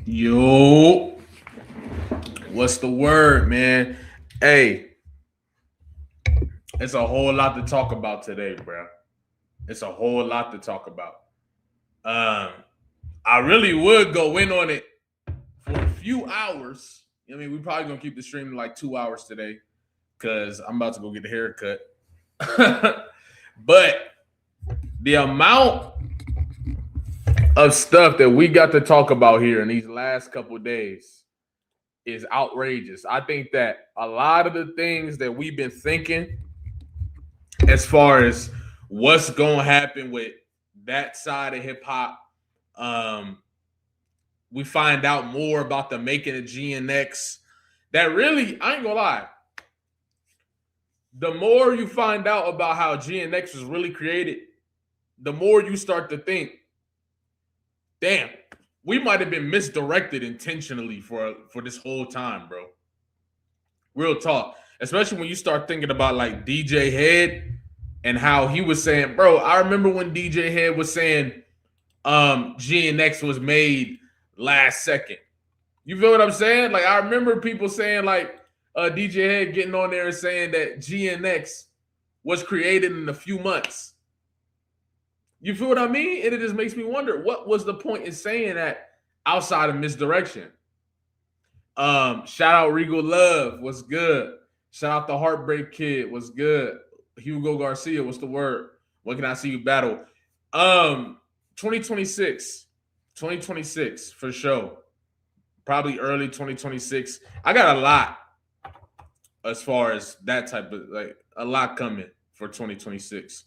Yo, what's the word, man? Hey, it's a whole lot to talk about today, bro. It's a whole lot to talk about. Um, I really would go in on it for a few hours. I mean, we probably gonna keep the stream to like 2 hours today because I'm about to go get a haircut. But the amount of stuff that we got to talk about here in these last couple of days is outrageous. I think that a lot of the things that we've been thinking as far as what's going to happen with that side of hip hop, um, we find out more about the making of GNX. That really, I ain't gonna lie, the more you find out about how GNX was really created, the more you start to think, damn, we might have been misdirected intentionally for this whole time, bro. Real talk. Especially when you start thinking about like DJ Head and how he was saying, bro, I remember when DJ Head was saying GNX was made last second. You feel what I'm saying? Like I remember people saying like DJ Head getting on there and saying that GNX was created in a few months. You feel what I mean? And it just makes me wonder what was the point in saying that outside of misdirection. Shout out Regal Love, what's good? Shout out the Heartbreak Kid, what's good? Hugo Garcia, what's the word? When can I see you battle? 2026. 2026 for sure. Probably early 2026. I got a lot as far as that type of like a lot coming for 2026.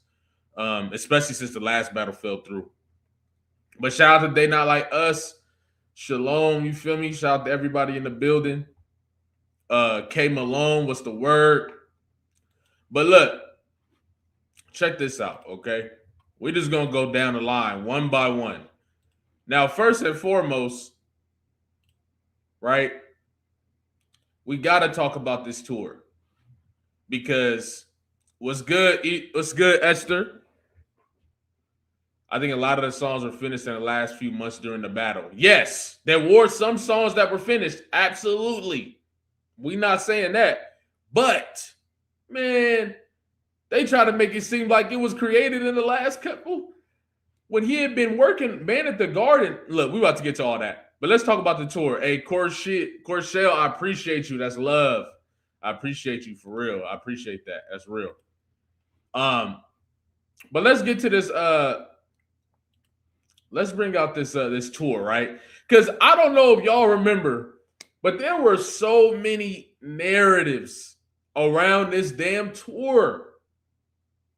Especially since the last battle fell through. But shout out to They Not Like Us. Shalom, you feel me? Shout out to everybody in the building. K Malone, what's the word? But look, check this out, okay? We're just gonna go down the line one by one. Now, first and foremost, right? We gotta talk about this tour because what's good, Esther? I think a lot of the songs were finished in the last few months during the battle. Yes, there were some songs that were finished. Absolutely. We not saying that. But, man, they try to make it seem like it was created in the last couple. When he had been working, man, at the Garden. Look, we about to get to all that. But let's talk about the tour. Hey, Corshell, I appreciate you. That's love. I appreciate you for real. I appreciate that. That's real. But let's get to this let's bring out this this tour, right? Because I don't know if y'all remember, but there were so many narratives around this damn tour.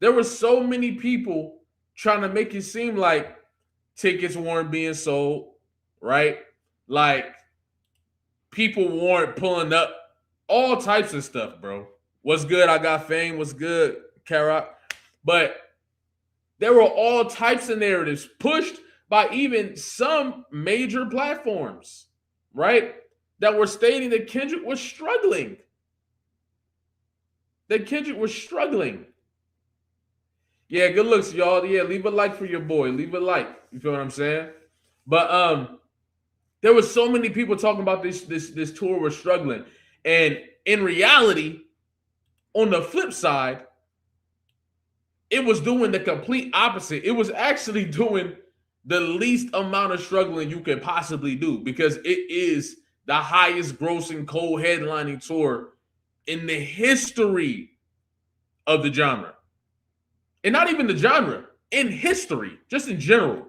There were so many people trying to make it seem like tickets weren't being sold, right? Like people weren't pulling up, all types of stuff, bro. What's good? I got fame. What's good, Kara? But there were all types of narratives pushed by even some major platforms, right? That were stating that Kendrick was struggling. That Kendrick was struggling. Yeah, good looks, y'all. Yeah, leave a like for your boy. Leave a like. You feel what I'm saying? But there was so many people talking about this tour was struggling. And in reality, on the flip side, it was doing the complete opposite. It was actually doing the least amount of struggling you can possibly do because it is the highest grossing co-headlining tour in the history of the genre. And not even the genre, in history, just in general.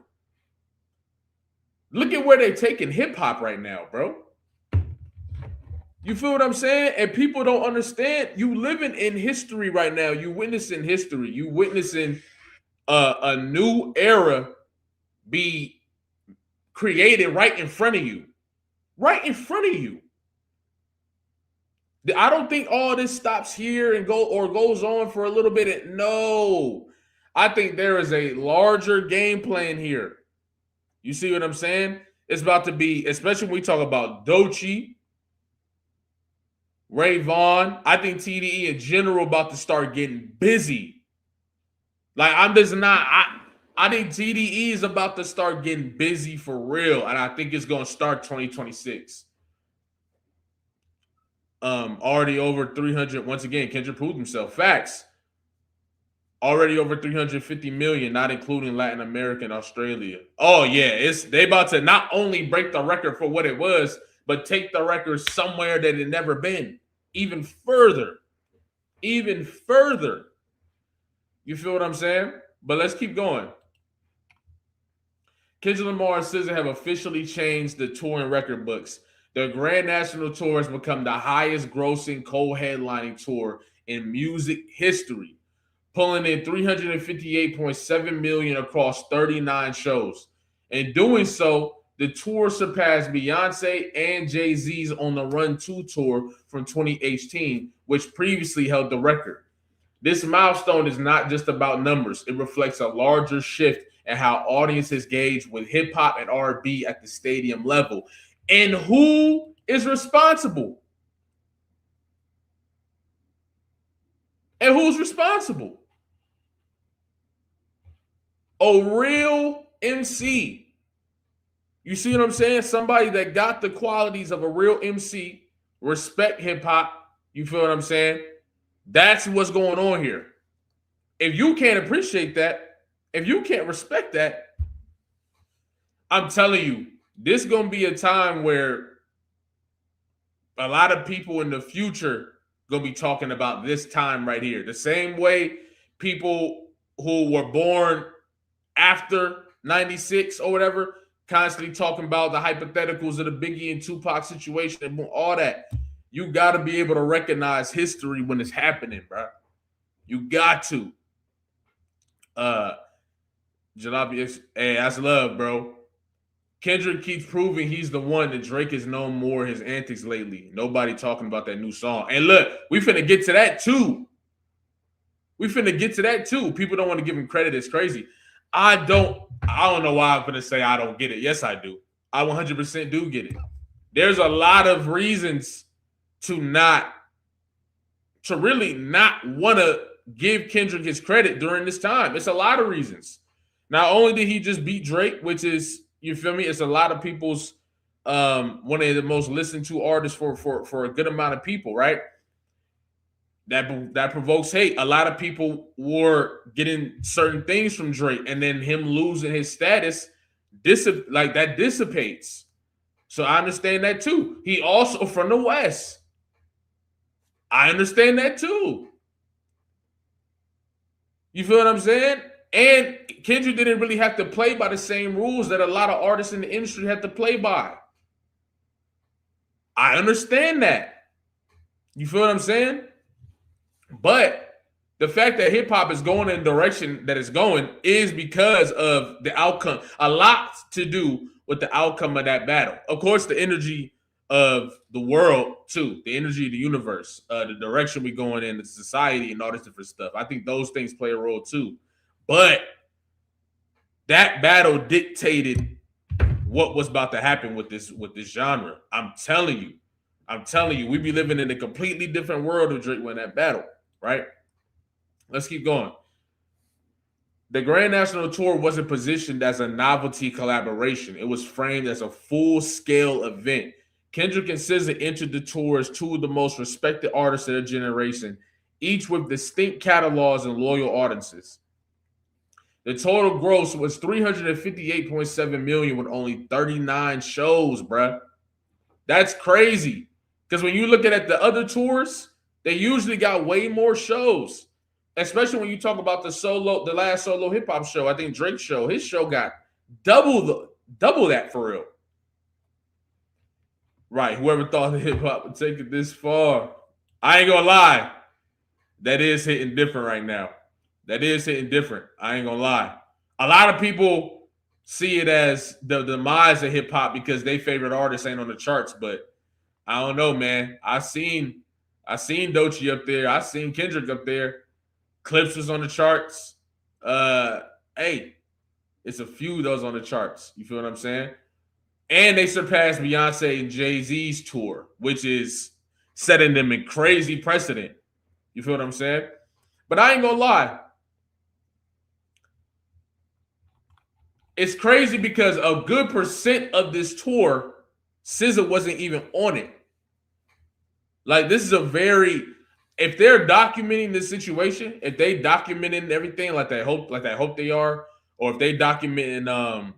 Look at where they're taking hip-hop right now, bro. You feel what I'm saying? And people don't understand. You living in history right now. You witnessing history. You witnessing a new era be created right in front of you. Right in front of you. I don't think all this stops here and goes on for a little bit. No. I think there is a larger game plan here. You see what I'm saying? It's about to be, especially when we talk about Doechii, Ray Vaughn. I think TDE in general about to start getting busy. Like I'm just not. I think TDE is about to start getting busy for real, and I think it's going to start 2026. Already over 300. Once again, Kendrick proved himself. Facts. Already over 350 million, not including Latin America and Australia. Oh yeah, they about to not only break the record for what it was, but take the record somewhere that it never been. Even further. Even further. You feel what I'm saying? But let's keep going. Kendrick Lamar and SZA have officially changed the touring record books. The Grand National Tour has become the highest grossing co-headlining tour in music history, pulling in $358.7 million across 39 shows. In doing so, the tour surpassed Beyonce and Jay-Z's On the Run 2 tour from 2018, which previously held the record. This milestone is not just about numbers. It reflects a larger shift in how audiences gauge with hip-hop and R&B at the stadium level. And who is responsible? And who's responsible? A real MC. You see what I'm saying? Somebody that got the qualities of a real MC, respect hip-hop. You feel what I'm saying? That's what's going on here. If you can't appreciate that, if you can't respect that, I'm telling you, this is going to be a time where a lot of people in the future going to be talking about this time right here. The same way people who were born after 96 or whatever, constantly talking about the hypotheticals of the Biggie and Tupac situation and all that. You got to be able to recognize history when it's happening, bro. You got to. Jalabi, hey, that's love, bro. Kendrick keeps proving he's the one that Drake has known more his antics lately. Nobody talking about that new song. And look, we finna get to that too. People don't want to give him credit. It's crazy. I don't know why I'm gonna say I don't get it. Yes, I do. I 100% do get it. There's a lot of reasons to really not want to give Kendrick his credit during this time. It's a lot of reasons. Not only did he just beat Drake, which is, you feel me, it's a lot of people's one of the most listened to artists for a good amount of people, right? That provokes hate. A lot of people were getting certain things from Drake, and then him losing his status, that dissipates. So I understand that too. He also from the West. I understand that too. You feel what I'm saying? And Kendrick didn't really have to play by the same rules that a lot of artists in the industry had to play by. I understand that. You feel what I'm saying? But the fact that hip hop is going in the direction that it's going is because of the outcome. A lot to do with the outcome of that battle. Of course, the energy of the world too, the energy of the universe, the direction we're going in, the society, and all this different stuff. I think those things play a role too. But that battle dictated what was about to happen with this genre. I'm telling you, we be living in a completely different world if Drake won that battle, right? Let's keep going. The Grand National Tour wasn't positioned as a novelty collaboration. It was framed as a full-scale event. Kendrick and SZA entered the tour as two of the most respected artists of their generation, each with distinct catalogs and loyal audiences. The total gross was $358.7 million with only 39 shows, bruh. That's crazy. Because when you look at the other tours, they usually got way more shows. Especially when you talk about the last solo hip hop show. I think Drake's show, his show got double that for real. Right. Whoever thought the hip hop would take it this far. I ain't gonna lie. That is hitting different right now. That is hitting different. I ain't gonna lie. A lot of people see it as the demise of hip hop because their favorite artists ain't on the charts, but I don't know, man. I seen Doechii up there. I seen Kendrick up there. Clips was on the charts. Hey, it's a few of those on the charts. You feel what I'm saying? And they surpassed Beyonce and Jay-Z's tour, which is setting them in crazy precedent. You feel what I'm saying? But I ain't gonna lie. it's crazy because a good percent of this tour, SZA wasn't even on it. Like, this is a very, if they're documenting this situation, if they documenting everything like they hope they are, or if they documenting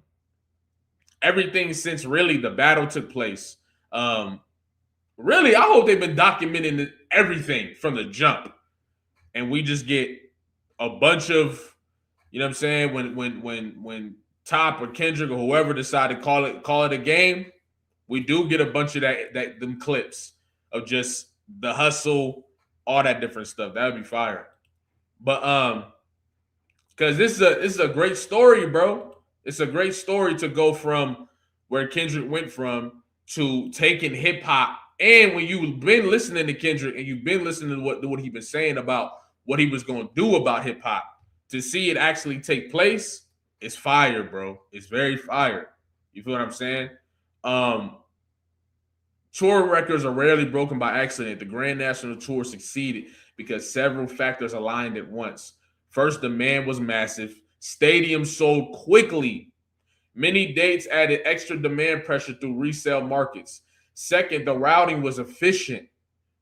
everything since really the battle took place. Really, I hope they've been documenting everything from the jump, and we just get a bunch of, you know what I'm saying, when Top or Kendrick or whoever decide to call it a game, we do get a bunch of them clips of just the hustle, all that different stuff. That would be fire. But because this is a great story, bro. It's a great story to go from where Kendrick went from to taking hip hop. And when you've been listening to Kendrick and you've been listening to what he's been saying about what he was going to do about hip hop, to see it actually take place, it's fire, bro. It's very fire. You feel what I'm saying? Tour records are rarely broken by accident. The Grand National Tour succeeded because several factors aligned at once. First, demand was massive. Stadiums sold quickly. Many dates added extra demand pressure through resale markets. Second, the routing was efficient.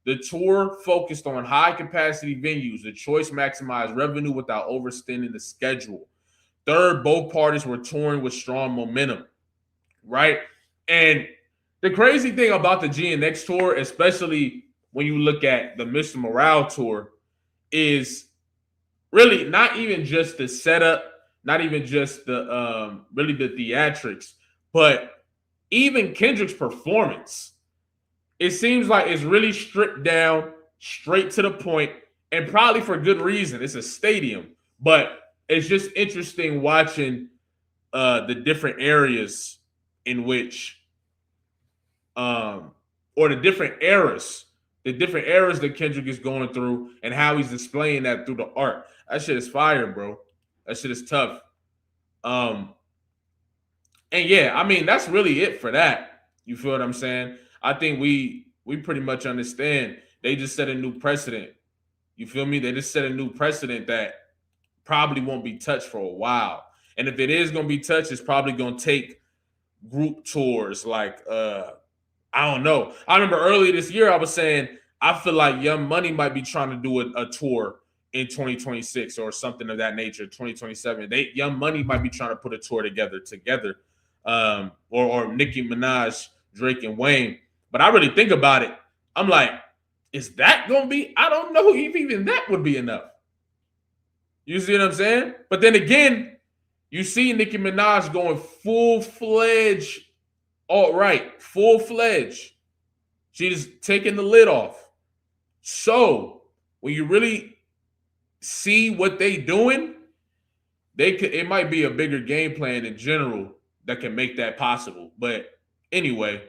The tour focused on high-capacity venues. The choice maximized revenue without overextending the schedule. Third, both parties were touring with strong momentum, right? And the crazy thing about the GNX tour, especially when you look at the Mr. Morale tour, is really not even just the setup, not even just the really the theatrics, but even Kendrick's performance. It seems like it's really stripped down, straight to the point, and probably for good reason. It's a stadium, but it's just interesting watching the different areas in which, or the different eras that Kendrick is going through, and how he's displaying that through the art. That shit is fire, bro. That shit is tough. And yeah, I mean, that's really it for that. You feel what I'm saying? I think we pretty much understand. They just set a new precedent. You feel me? They just set a new precedent that probably won't be touched for a while. And if it is going to be touched, it's probably going to take group tours like I don't know. I remember earlier this year I was saying I feel like Young Money might be trying to do a tour in 2026 or something of that nature, 2027. Young Money might be trying to put a tour together, or Nicki Minaj, Drake, and Wayne. But I really think about it. I'm like, is that going to be? I don't know if even that would be enough. You see what I'm saying? But then again, you see Nicki Minaj going full-fledged alt-right, full-fledged. She's taking the lid off. So when you really see what they doing, it might be a bigger game plan in general that can make that possible. But anyway,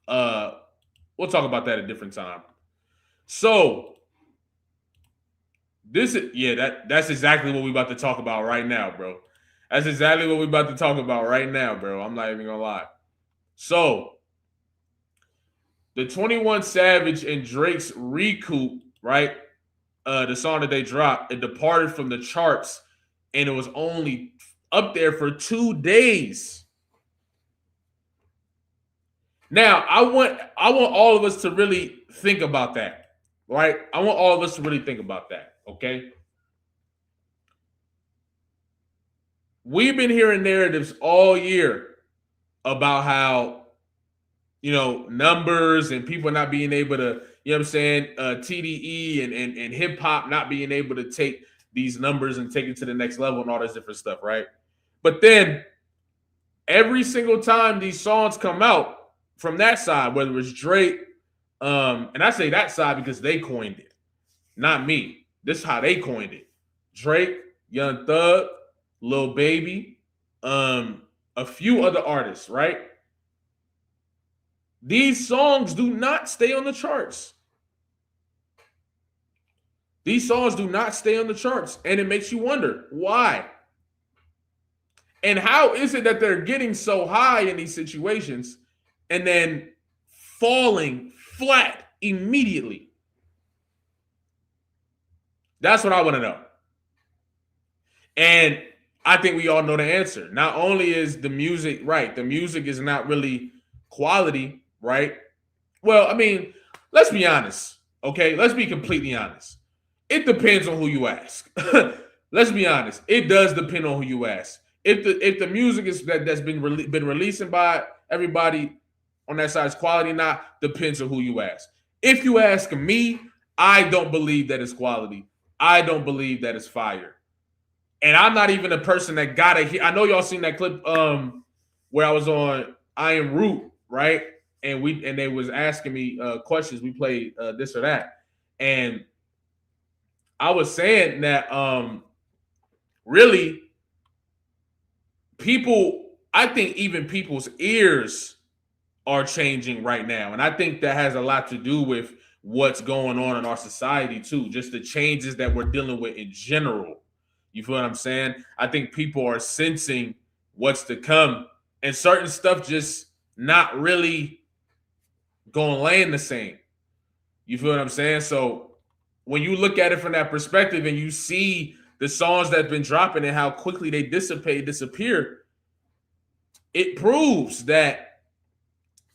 we'll talk about that a different time. So that's exactly what we're about to talk about right now, bro. That's exactly what we're about to talk about right now, bro. I'm not even gonna lie. So the 21 Savage and Drake's Recoup, right? The song that they dropped, it departed from the charts, and it was only up there for 2 days. Now, I want all of us to really think about that, right? I want all of us to really think about that, okay? We've been hearing narratives all year about how, numbers and people not being able to, you know what I'm saying, TDE and hip hop not being able to take these numbers and take it to the next level and all this different stuff, right? But then every single time these songs come out from that side, whether it's Drake, and I say that side because they coined it, not me. This is how they coined it. Drake, Young Thug, Lil Baby, a few other artists, right? These songs do not stay on the charts. These songs do not stay on the charts, and it makes you wonder why. And how is it that they're getting so high in these situations and then falling flat immediately? That's what I want to know. And I think we all know the answer. Not only is the music right, the music is not really quality, right? Well, I mean, let's be honest. Okay, let's be completely honest. It depends on who you ask. Let's be honest. It does depend on who you ask. If the music is that's been releasing by everybody on that side is quality or not, depends on who you ask. If you ask me, I don't believe that it's quality. I don't believe that it's fire. And I'm not even a person that gotta hear. I know y'all seen that clip where I was on I Am Root, right? And they was asking me questions. We played this or that, and I was saying that really people. I think even people's ears are changing right now, and I think that has a lot to do with what's going on in our society too. Just the changes that we're dealing with in general. You feel what I'm saying? I think people are sensing what's to come, and certain stuff just not really gonna land the same. You feel what I'm saying? So when you look at it from that perspective and you see the songs that have been dropping and how quickly they disappear, it proves that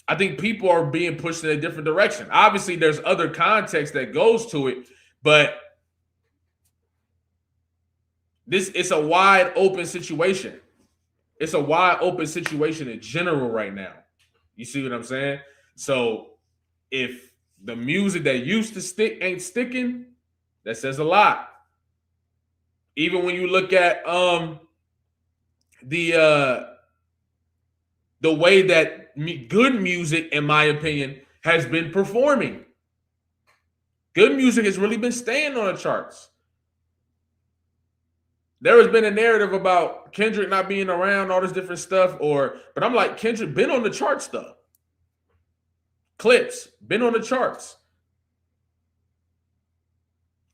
I think people are being pushed in a different direction. Obviously, there's other context that goes to it, but it's a wide open situation. It's a wide open situation in general right now. You see what I'm saying? So if the music that used to stick ain't sticking, that says a lot. Even when you look at the the way that good music, in my opinion, has been performing. Good music has really been staying on the charts. There has been a narrative about Kendrick not being around, all this different stuff, but I'm like, Kendrick been on the charts though. Clips been on the charts.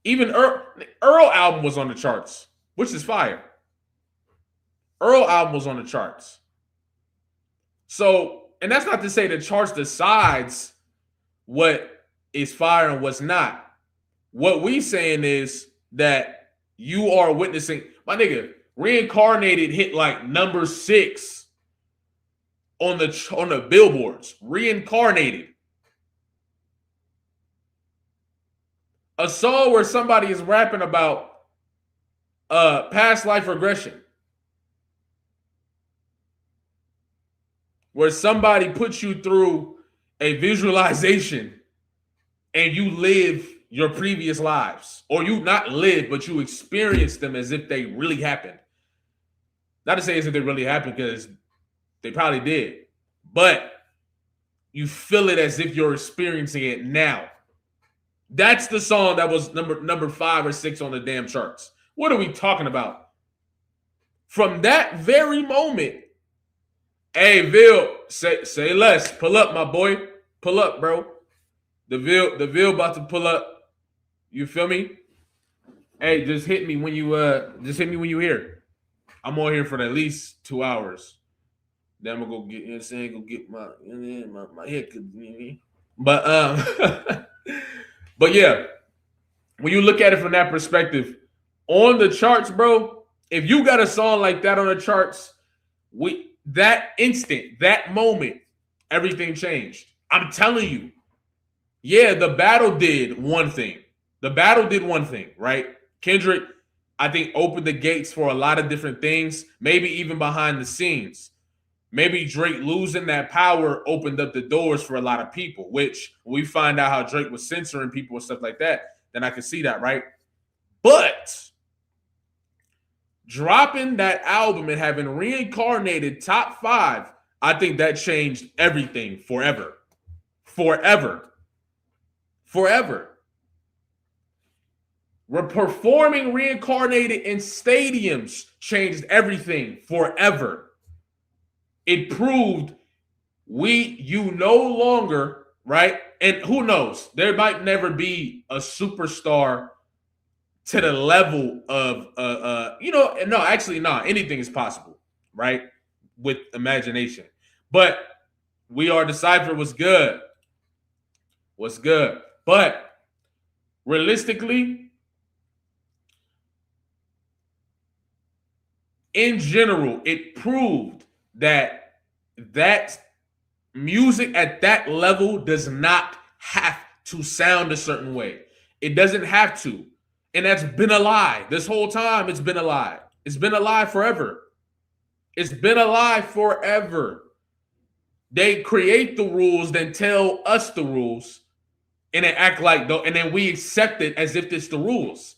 Even Earl album was on the charts, which is fire. Earl album was on the charts. So, and that's not to say the charts decides what is fire and what's not. What we saying is that you are witnessing, my nigga, Reincarnated hit like number 6 on the billboards. Reincarnated. A song where somebody is rapping about past life regression. Where somebody puts you through a visualization and you live your previous lives. Or you not live, but you experience them as if they really happened. Not to say as if they really happened, because they probably did. But you feel it as if you're experiencing it now. That's the song that was number 5 or 6 on the damn charts. What are we talking about? From that very moment, hey, Vil, say less. Pull up, my boy. Pull up, bro. The Vil about to pull up. You feel me? Hey, just hit me when you here. I'm on here for at least 2 hours. Then I'm gonna go get, you know what I'm saying, go get my head. But but yeah, when you look at it from that perspective, on the charts, bro, if you got a song like that on the charts, that instant, that moment, everything changed. I'm telling you. Yeah, the battle did one thing. Right? Kendrick, I think, opened the gates for a lot of different things, maybe even behind the scenes. Maybe Drake losing that power opened up the doors for a lot of people, which when we find out how Drake was censoring people and stuff like that, then I can see that, right? But dropping that album and having Reincarnated top 5, I think that changed everything forever. Forever. We're performing Reincarnated in stadiums changed everything forever. It proved you no longer, right? And who knows? There might never be a superstar to the level of anything is possible, right? With imagination. But We Are Decipher was good. But realistically, in general, it proved that music at that level does not have to sound a certain way. It doesn't have to. And that's been a lie. This whole time, it's been a lie. It's been a lie forever. It's been a lie forever. They create the rules, then tell us the rules, and then act like though, and then we accept it as if it's the rules.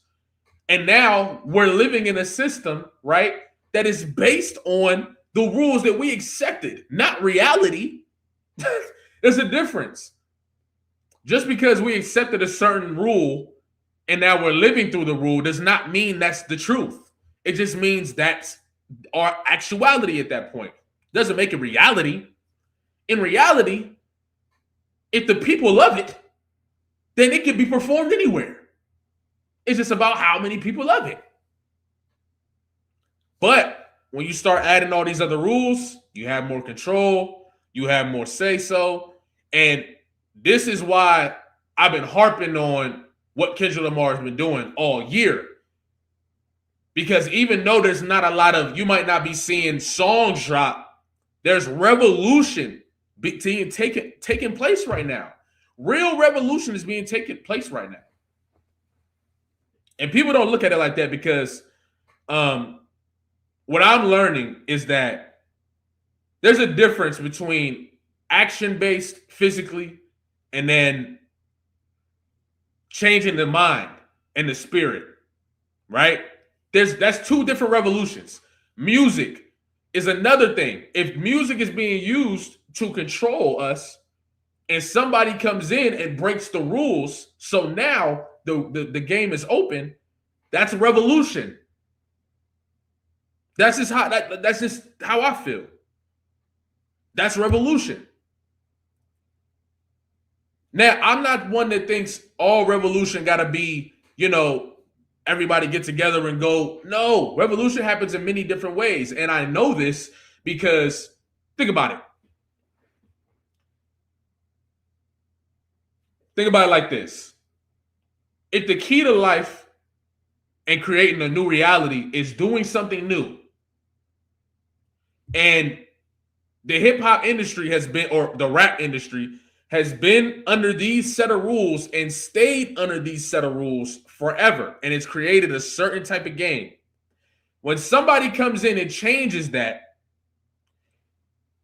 And now we're living in a system, right, that is based on the rules that we accepted, not reality. There's a difference. Just because we accepted a certain rule and now we're living through the rule does not mean that's the truth. It just means that's our actuality at that point. Doesn't make it reality. In reality, if the people love it, then it can be performed anywhere. It's just about how many people love it. But when you start adding all these other rules, you have more control, you have more say-so. And this is why I've been harping on what Kendrick Lamar has been doing all year. Because even though there's not a lot of, you might not be seeing songs drop, there's revolution taking place right now. Real revolution is being taken place right now. And people don't look at it like that because what I'm learning is that there's a difference between action-based physically and then changing the mind and the spirit, right? That's two different revolutions. Music is another thing. If music is being used to control us and somebody comes in and breaks the rules, so now the game is open, that's a revolution. That's just how I feel. That's revolution. Now, I'm not one that thinks all revolution got to be, everybody get together and go. No, revolution happens in many different ways. And I know this because, think about it. Think about it like this. If the key to life and creating a new reality is doing something new, and the hip hop industry has been, or the rap industry has been under these set of rules and stayed under these set of rules forever, and it's created a certain type of game. When somebody comes in and changes that,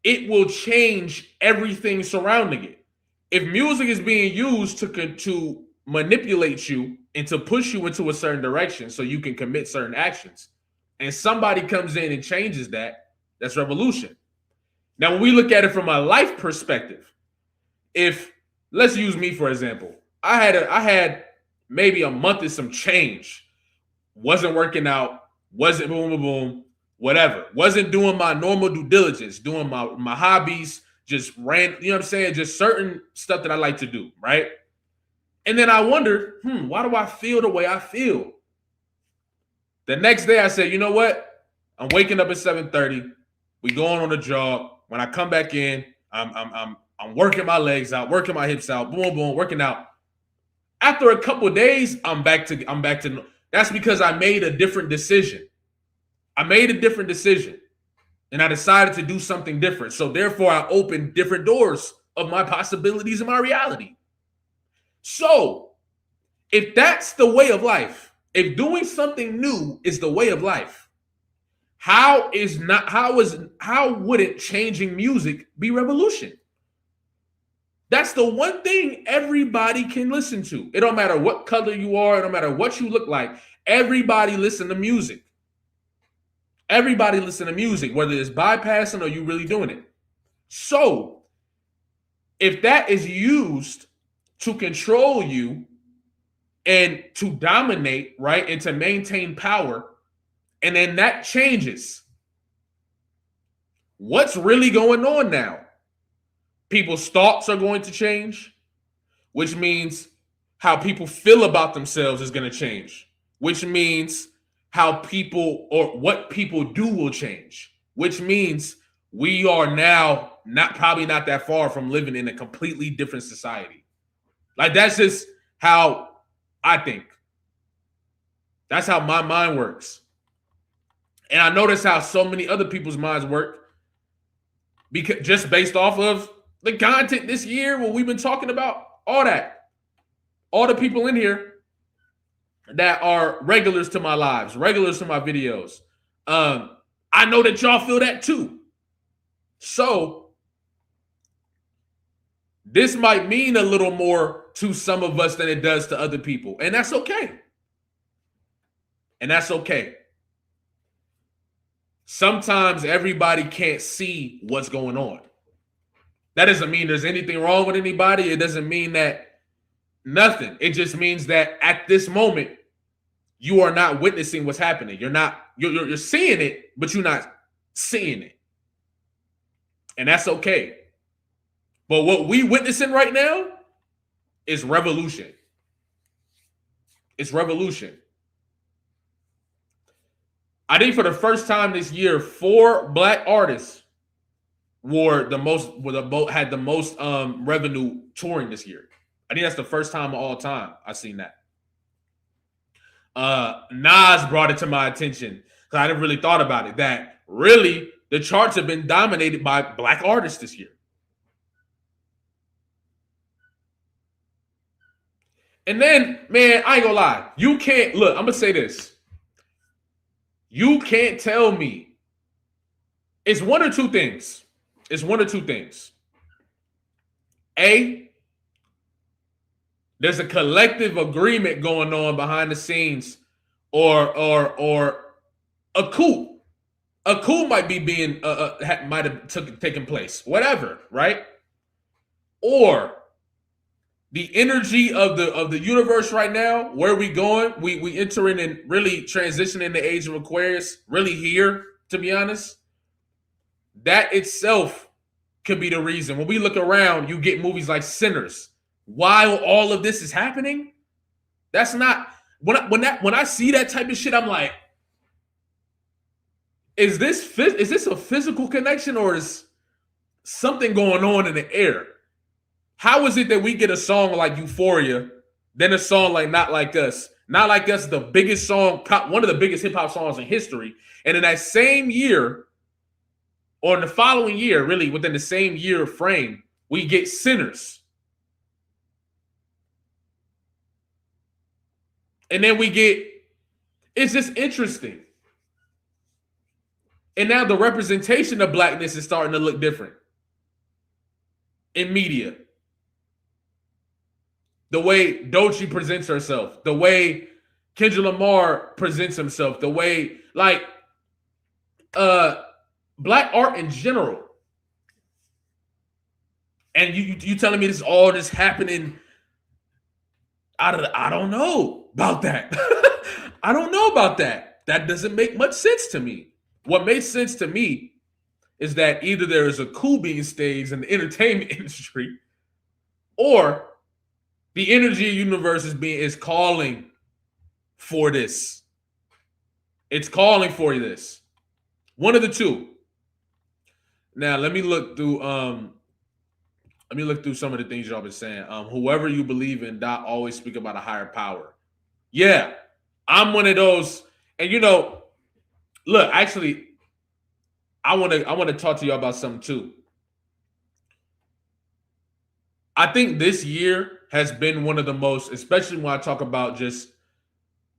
it will change everything surrounding it. If music is being used to manipulate you and to push you into a certain direction so you can commit certain actions, and somebody comes in and changes that, that's revolution. Now, when we look at it from a life perspective, if let's use me for example, I had maybe a month of some change, wasn't working out, wasn't boom, boom, boom, whatever, wasn't doing my normal due diligence, doing my hobbies, just ran, you know what I'm saying, just certain stuff that I like to do, right? And then I wondered, why do I feel the way I feel? The next day I said, you know what? I'm waking up at 7:30. We going on a jog. When I come back in, I'm working my legs out, working my hips out, boom, boom, working out. After a couple of days, I'm back to. That's because I made a different decision. And I decided to do something different. So therefore, I opened different doors of my possibilities and my reality. So if that's the way of life, if doing something new is the way of life, how wouldn't changing music be revolution? That's the one thing everybody can listen to. It don't matter what color you are, it don't matter what you look like. Everybody listen to music. Everybody listen to music, whether it's bypassing or you really doing it. So if that is used to control you and to dominate, right, and to maintain power, and then that changes, what's really going on now? People's thoughts are going to change, which means how people feel about themselves is going to change, which means how people or what people do will change, which means we are now probably not that far from living in a completely different society. Like, that's just how I think. That's how my mind works. And I notice how so many other people's minds work because just based off of the content this year, what we've been talking about, all that. All the people in here that are regulars to my lives, regulars to my videos. I know that y'all feel that too. So this might mean a little more to some of us than it does to other people. And that's okay. And that's okay. Sometimes everybody can't see what's going on. That doesn't mean there's anything wrong with anybody. It doesn't mean that nothing. It just means that at this moment, you are not witnessing what's happening. You're seeing it, but you're not seeing it. And that's okay. But what we witnessing right now is revolution. It's revolution. I think for the first time this year, 4 black artists had the most revenue touring this year. I think that's the first time of all time I've seen that. Nas brought it to my attention because I didn't really thought about it. That really the charts have been dominated by black artists this year. And then, man, I ain't gonna lie. You can't look. I'm gonna say this. You can't tell me. It's one or two things. A, there's a collective agreement going on behind the scenes, or a coup. A coup might be might have taken place. Whatever, right? Or the energy of the universe right now, where we going? We entering and really transitioning the age of Aquarius, really here, to be honest. That itself could be the reason. When we look around, you get movies like Sinners. While all of this is happening, that's not when I see that type of shit, I'm like, is this a physical connection or is something going on in the air? How is it that we get a song like Euphoria, then a song like Not Like Us? Not Like Us, the biggest song, one of the biggest hip hop songs in history. And in that same year, or in the following year, really within the same year frame, we get Sinners. And then we get, it's just interesting. And now the representation of blackness is starting to look different in media. The way Doechii presents herself, the way Kendrick Lamar presents himself, the way, like, black art in general. And you telling me this is all just happening out of I don't know about that. I don't know about that. That doesn't make much sense to me. What makes sense to me is that either there is a coup being staged in the entertainment industry, or the energy universe is calling for this. It's calling for this. One of the two. Now let me look through some of the things y'all been saying. Whoever you believe in, Doc always speak about a higher power. Yeah, I'm one of those. And look, actually, I want to talk to y'all about something too. I think this year has been one of the most, especially when I talk about just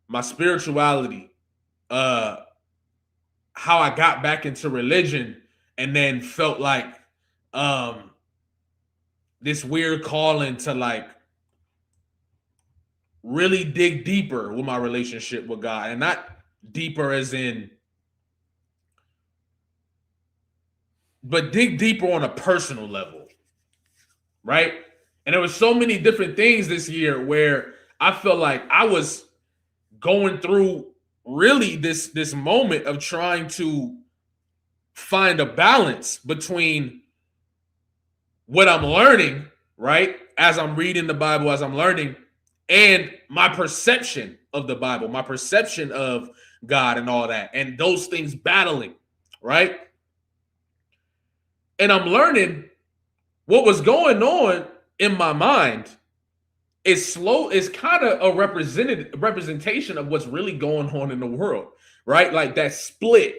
my spirituality, how I got back into religion and then felt like this weird calling to like really dig deeper with my relationship with God, and not deeper as in, but dig deeper on a personal level, right? And there was so many different things this year where I felt like I was going through really this moment of trying to find a balance between what I'm learning, right? As I'm reading the Bible, as I'm learning, and my perception of the Bible, my perception of God and all that, and those things battling, right? And I'm learning what was going on in my mind is kind of a representation of what's really going on in the world. right? Like that split.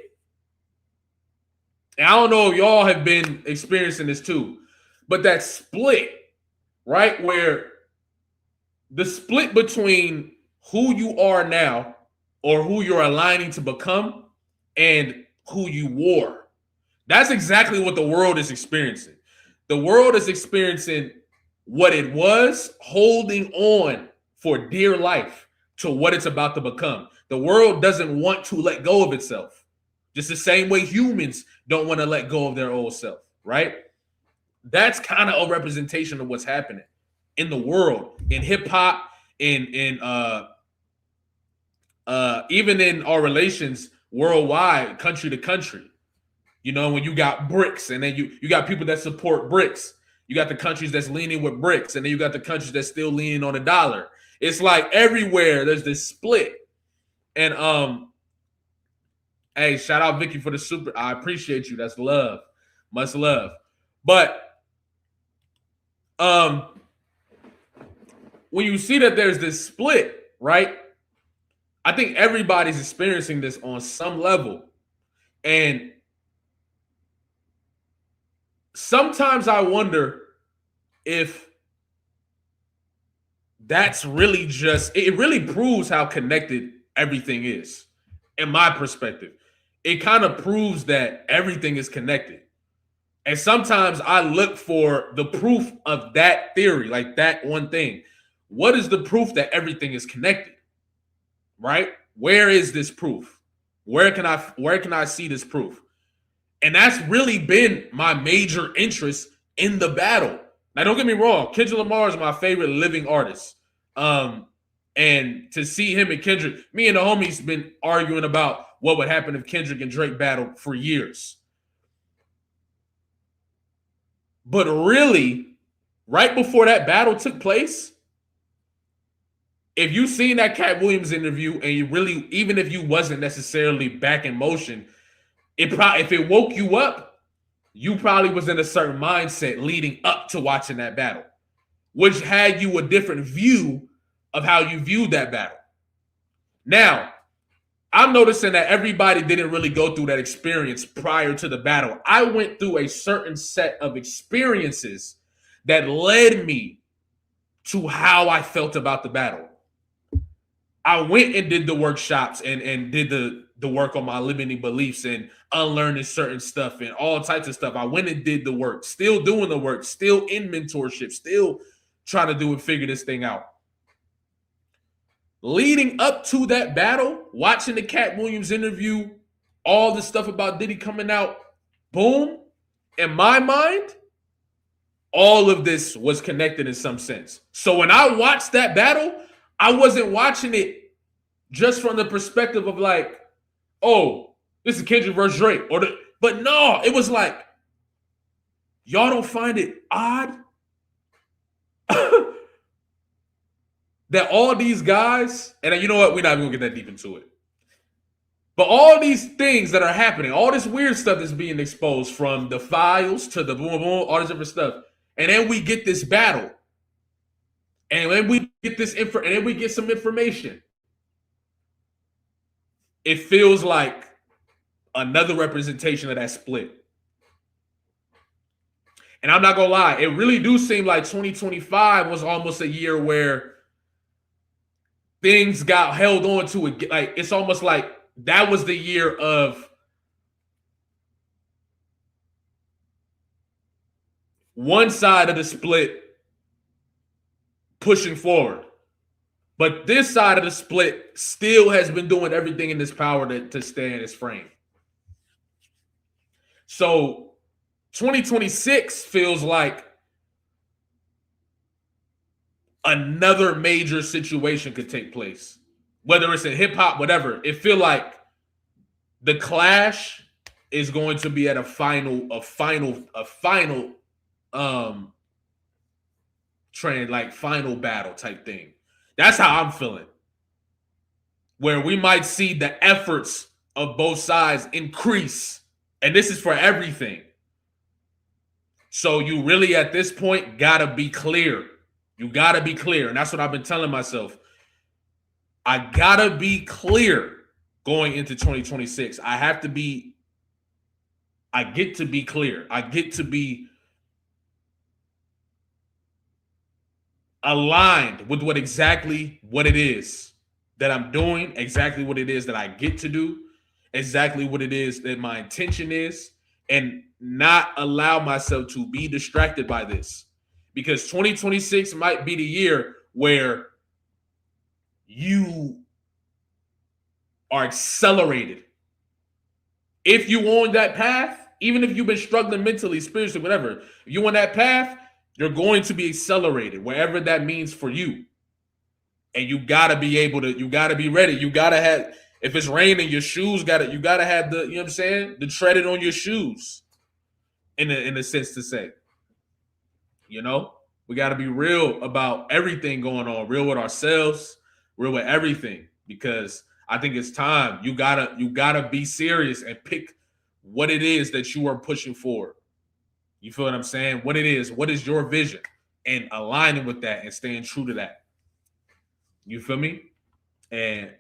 And I don't know if y'all have been experiencing this too, but that split, right? Where the split between who you are now or who you're aligning to become and who you were. That's exactly what the world is experiencing. The world is experiencing what it was, holding on for dear life to what it's about to become. The world doesn't want to let go of itself. Just the same way humans don't want to let go of their old self, right? That's kind of a representation of what's happening in the world, in hip hop, in even in our relations worldwide, country to country. You know, when you got BRICS, and then you got people that support BRICS. You got the countries that's leaning with BRICS, and then you got the countries that's still leaning on the dollar. It's like everywhere there's this split. And hey, shout out Vicky for the super. I appreciate you. That's love. Much love. But when you see that there's this split, right? I think everybody's experiencing this on some level. And sometimes I wonder if that's really just, it really proves how connected everything is, in my perspective. It kind of proves that everything is connected. And sometimes I look for the proof of that theory, like that one thing. What is the proof that everything is connected? Right? Where is this proof? Where can I see this proof? And that's really been my major interest in the battle. Now, don't get me wrong. Kendrick Lamar is my favorite living artist. And to see him and Kendrick, me and the homies been arguing about what would happen if Kendrick and Drake battled for years. But really, right before that battle took place, if you seen that Cat Williams interview and you really, even if you wasn't necessarily back in motion, if it woke you up, you probably was in a certain mindset leading up to watching that battle, which had you a different view of how you viewed that battle. Now, I'm noticing that everybody didn't really go through that experience prior to the battle. I went through a certain set of experiences that led me to how I felt about the battle. I went and did the workshops and did the work on my limiting beliefs and unlearning certain stuff and all types of stuff. I went and did the work, still doing the work, still in mentorship, still trying to do and figure this thing out. Leading up to that battle, watching the Cat Williams interview, all the stuff about Diddy coming out, boom, in my mind, all of this was connected in some sense. So when I watched that battle, I wasn't watching it just from the perspective of like, oh, this is Kendrick versus Drake. But no, it was like, y'all don't find it odd that all these guys, and you know what, we're not even gonna get that deep into it. But all these things that are happening, all this weird stuff that's being exposed, from the files to the boom, boom, all this different stuff. And then we get this battle. And then we get this info, and then we get some information. It feels like another representation of that split. And I'm not gonna lie, it really do seem like 2025 was almost a year where things got held on to it. Like, it's almost like that was the year of one side of the split pushing forward. But this side of the split still has been doing everything in its power to stay in its frame. So 2026 feels like another major situation could take place. Whether it's in hip hop, whatever. It feel like the clash is going to be at a final trend, like final battle type thing. That's how I'm feeling. Where we might see the efforts of both sides increase. And this is for everything. So you really, at this point, gotta be clear. You gotta be clear. And that's what I've been telling myself. I gotta be clear going into 2026. I get to be clear. I get to be aligned with what it is that I'm doing, exactly what it is that I get to do, exactly what it is that my intention is, and not allow myself to be distracted by this. Because 2026 might be the year where you are accelerated. If you on that path, even if you've been struggling mentally, spiritually, whatever, if you on that path, you're going to be accelerated, wherever that means for you. And you gotta be ready. You gotta have, if it's raining, your shoes you gotta have the, you know what I'm saying? The treaded on your shoes, in a sense to say. You know? We gotta be real about everything going on, real with ourselves, real with everything. Because I think it's time. You gotta be serious and pick what it is that you are pushing for. You feel what I'm saying? What is your vision, and aligning with that and staying true to that. You feel me? And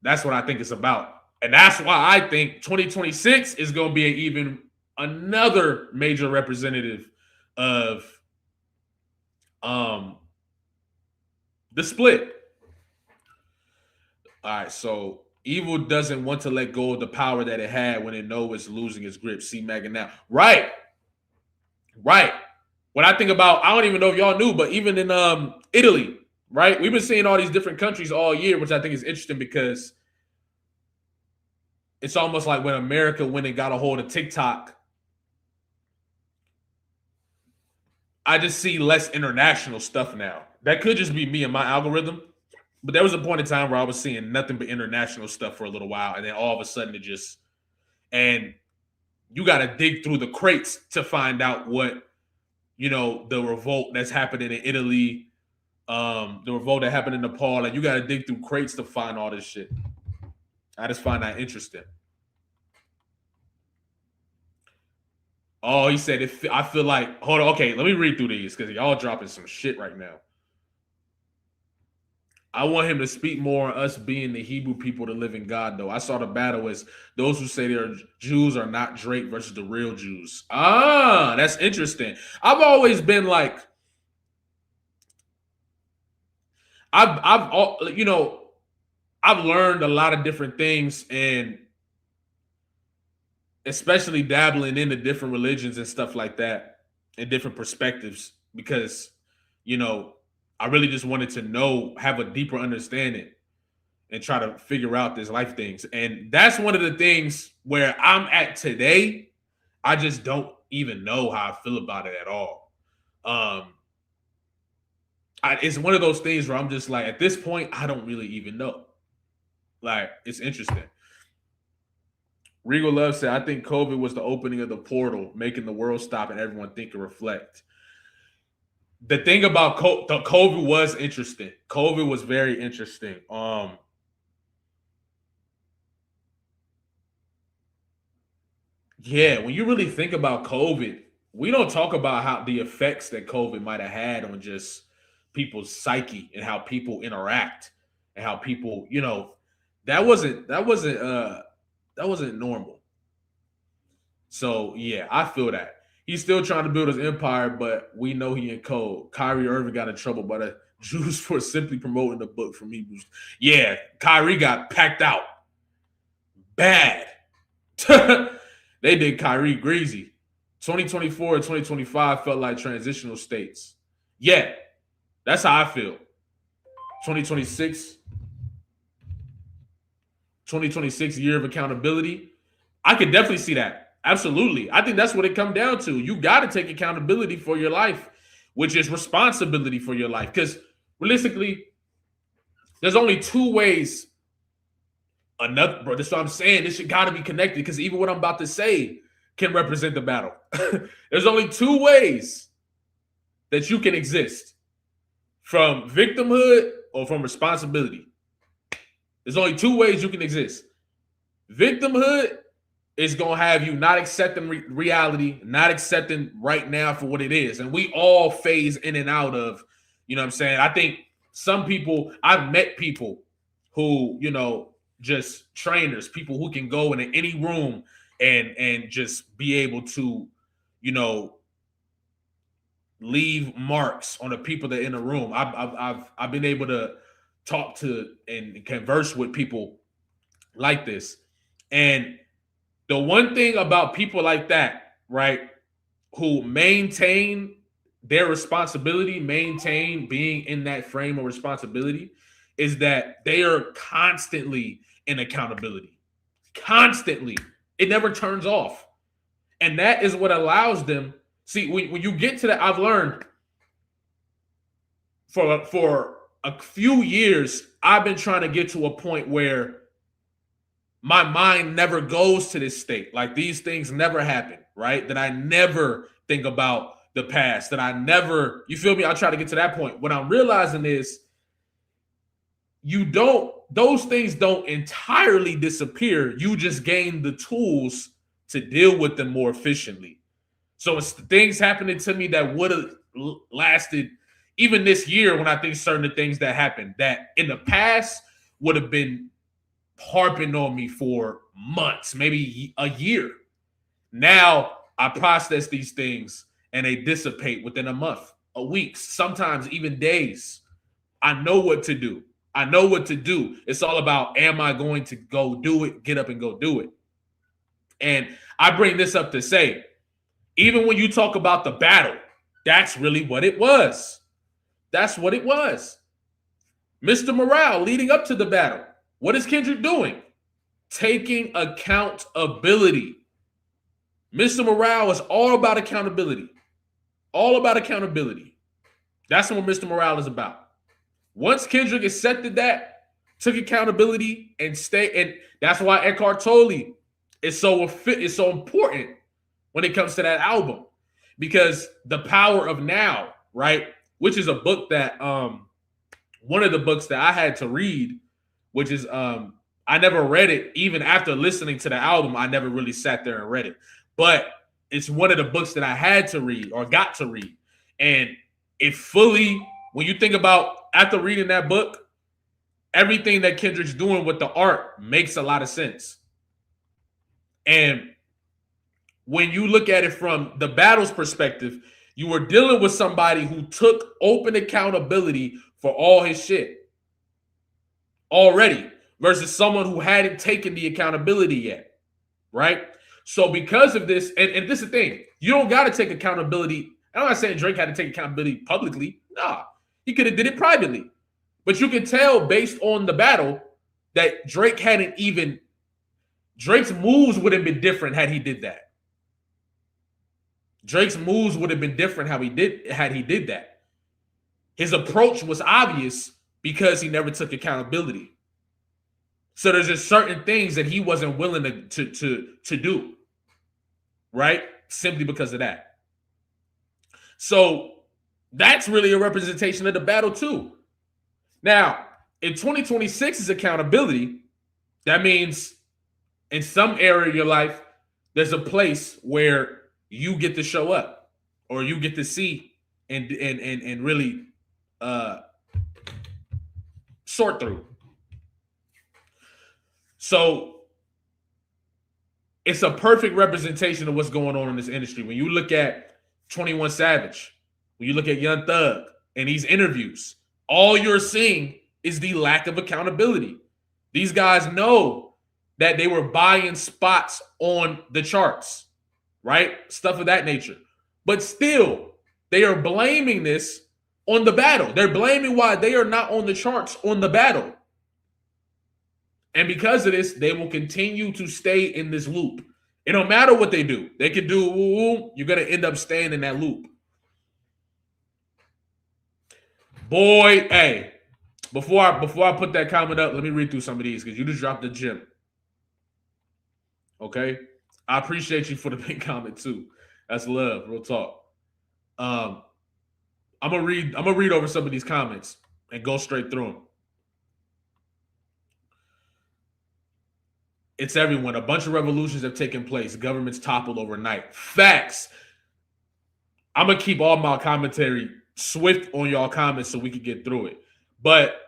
that's what I think it's about. And that's why I think 2026 is going to be another major representative of the split. All right, so evil doesn't want to let go of the power that it had when it knows it's losing its grip. See Megan now. Right. When I think about, I don't even know if y'all knew, but even in Italy, right? We've been seeing all these different countries all year, which I think is interesting because it's almost like when America went and got a hold of TikTok, I just see less international stuff now. That could just be me and my algorithm. But there was a point in time where I was seeing nothing but international stuff for a little while. And then all of a sudden and you got to dig through the crates to find out what, the revolt that's happening in Italy, the revolt that happened in Nepal, and you got to dig through crates to find all this shit. I just find that interesting. Oh, he said, I feel like, hold on, okay, let me read through these because y'all dropping some shit right now. I want him to speak more on us being the Hebrew people to live in God, though. I saw the battle as those who say they're Jews are not Drake versus the real Jews. Ah, that's interesting. I've always been like, I've learned a lot of different things, and especially dabbling into different religions and stuff like that and different perspectives because, I really just wanted to have a deeper understanding and try to figure out this life things. And that's one of the things where I'm at today. I just don't even know how I feel about it at all. It's one of those things where I'm just like, at this point, I don't really even know. Like, it's interesting. Regal Love said, I think COVID was the opening of the portal, making the world stop and everyone think and reflect. The thing about COVID was interesting. COVID was very interesting. Yeah, when you really think about COVID, we don't talk about how the effects that COVID might have had on just people's psyche and how people interact and how people, that wasn't normal. So yeah, I feel that. He's still trying to build his empire, but we know he in cold. Kyrie Irving got in trouble by the Jews for simply promoting the book from Hebrews. Yeah, Kyrie got packed out. Bad. They did Kyrie greasy. 2024 and 2025 felt like transitional states. Yeah, that's how I feel. 2026 year of accountability. I could definitely see that. Absolutely. I think that's what it comes down to. You got to take accountability for your life, which is responsibility for your life. Because realistically, there's only two ways. Bro, that's what I'm saying. This shit got to be connected because even what I'm about to say can represent the battle. There's only two ways that you can exist: from victimhood or from responsibility. There's only two ways you can exist. Victimhood is going to have you not accepting reality, not accepting right now for what it is. And we all phase in and out of, you know what I'm saying? I think some people, I've met people who, just trainers, people who can go into any room and just be able to, you know, leave marks on the people that are in the room. I've been able to talk to and converse with people like this. And the one thing about people like that, right, who maintain their responsibility, maintain being in that frame of responsibility, is that they are constantly in accountability. Constantly. It never turns off. And that is what allows them. See, when you get to that, I've learned for a few years, I've been trying to get to a point where my mind never goes to this state. Like these things never happen, right? That I never think about the past, that I never, you feel me? I try to get to that point. What I'm realizing is those things don't entirely disappear. You just gain the tools to deal with them more efficiently. So it's things happening to me that would have lasted even this year when I think certain things that happened that in the past would have been harping on me for months, maybe a year. Now I process these things and they dissipate within a month, a week, sometimes even days. I know what to do. I know what to do. It's all about, am I going to go do it, get up and go do it? And I bring this up to say, even when you talk about the battle, that's really what it was. That's what it was. Mr. Morale leading up to the battle. What is Kendrick doing? Taking accountability. Mr. Morale is all about accountability. All about accountability. That's what Mr. Morale is about. Once Kendrick accepted that, took accountability and that's why Eckhart Tolle is so important when it comes to that album. Because the power of now, right? Which is a book that one of the books that I had to read, which is I never read it. Even after listening to the album, I never really sat there and read it. But it's one of the books that I had to read or got to read. And it fully, when you think about after reading that book, everything that Kendrick's doing with the art makes a lot of sense. And when you look at it from the battle's perspective, you were dealing with somebody who took open accountability for all his shit already versus someone who hadn't taken the accountability yet, right? So because of this, and this is the thing, you don't got to take accountability. I'm not saying Drake had to take accountability publicly. Nah, he could have did it privately. But you can tell based on the battle that Drake hadn't even, Drake's moves would have been different had he did that. Drake's moves would have been different had he did that. His approach was obvious because he never took accountability. So there's just certain things that he wasn't willing to do, right? Simply because of that. So that's really a representation of the battle too. Now, in 2026's accountability, that means in some area of your life, there's a place where you get to show up or you get to see and really sort through. So it's a perfect representation of what's going on in this industry. When you look at 21 Savage, when you look at Young Thug and these interviews, all you're seeing is the lack of accountability. These guys know that they were buying spots on the charts, right? Stuff of that nature. But still, they are blaming this on the battle. They're blaming why they are not on the charts on the battle. And because of this, they will continue to stay in this loop. It don't matter what they do. They could do, you're going to end up staying in that loop. Boy, hey, before I put that comment up, let me read through some of these because you just dropped the gem. Okay? I appreciate you for the big comment too. That's love, real talk. I'm gonna read over some of these comments and go straight through them. It's everyone. A bunch of revolutions have taken place. Governments toppled overnight. Facts. I'm gonna keep all my commentary swift on y'all comments so we can get through it. But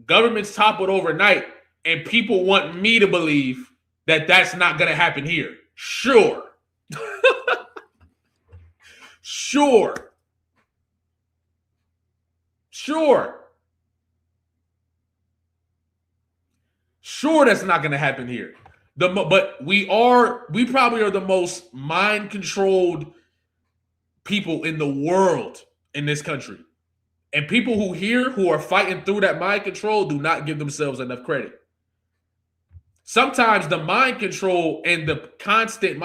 governments toppled overnight. And people want me to believe that that's not going to happen here. Sure. Sure. Sure. Sure, that's not going to happen here. But we probably are the most mind controlled people in the world in this country. And people who are fighting through that mind control do not give themselves enough credit. Sometimes the mind control and the constant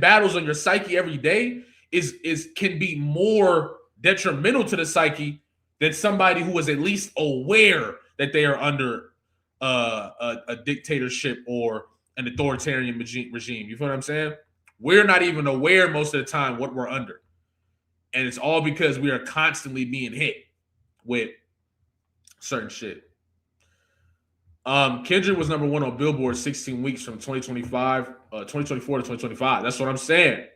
battles on your psyche every day can be more detrimental to the psyche than somebody who is at least aware that they are under a dictatorship or an authoritarian regime. You feel what I'm saying? We're not even aware most of the time what we're under. And it's all because we are constantly being hit with certain shit. Kendrick was number 1 on Billboard 16 weeks from 2024 to 2025. That's what I'm saying.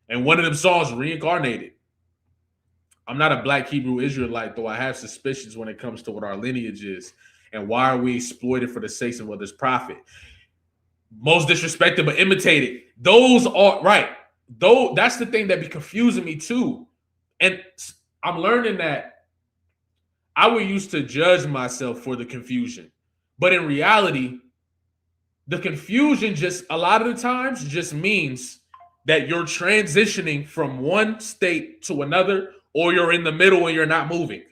And one of them songs, Reincarnated. I'm not a black Hebrew Israelite, though I have suspicions when it comes to what our lineage is and why are we exploited for the sake of others' profit. Most disrespected but imitated. Those are right. Though that's the thing that be confusing me too. And I'm learning that I would used to judge myself for the confusion. But in reality, the confusion just a lot of the times just means that you're transitioning from one state to another, or you're in the middle and you're not moving.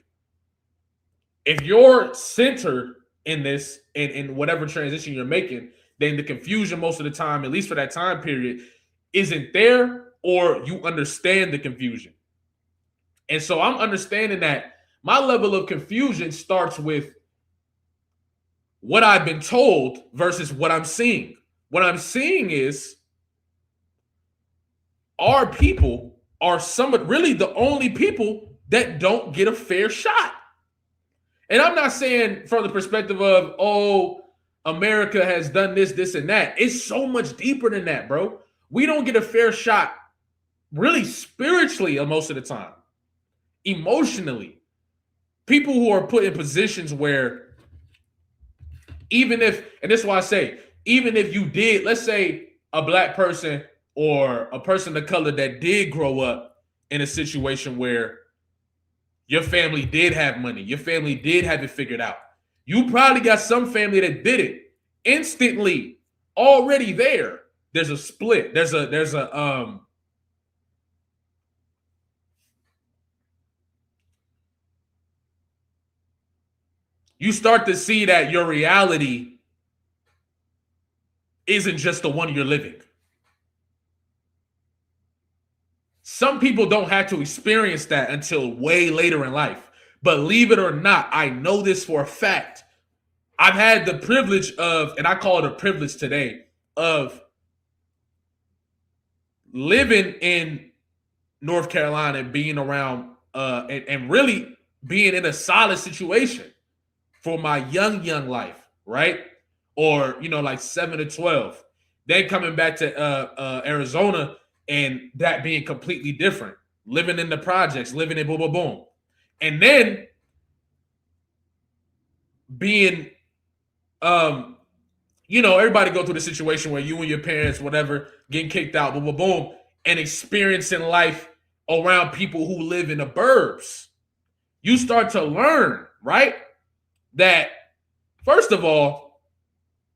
If you're centered in this, in whatever transition you're making, then the confusion most of the time, at least for that time period, isn't there, or you understand the confusion. And so I'm understanding that my level of confusion starts with what I've been told versus what I'm seeing. What I'm seeing is our people are really the only people that don't get a fair shot. And I'm not saying from the perspective of, oh, America has done this, this, and that. It's so much deeper than that, bro. We don't get a fair shot really spiritually most of the time. Emotionally. People who are put in positions where even if, and this is why I say, even if you did, let's say a black person or a person of color that did grow up in a situation where your family did have money, your family did have it figured out. You probably got some family that did it instantly, already there. There's a split. You start to see that your reality isn't just the one you're living. Some people don't have to experience that until way later in life. But believe it or not, I know this for a fact. I've had the privilege of, and I call it a privilege today, of living in North Carolina and being around and really being in a solid situation for my young life, right? Or, like 7 to 12. Then coming back to Arizona and that being completely different. Living in the projects, living in boom, boom, boom. And then being, everybody go through the situation where you and your parents, whatever, getting kicked out, boom, boom, boom, and experiencing life around people who live in the burbs. You start to learn, right? That, first of all,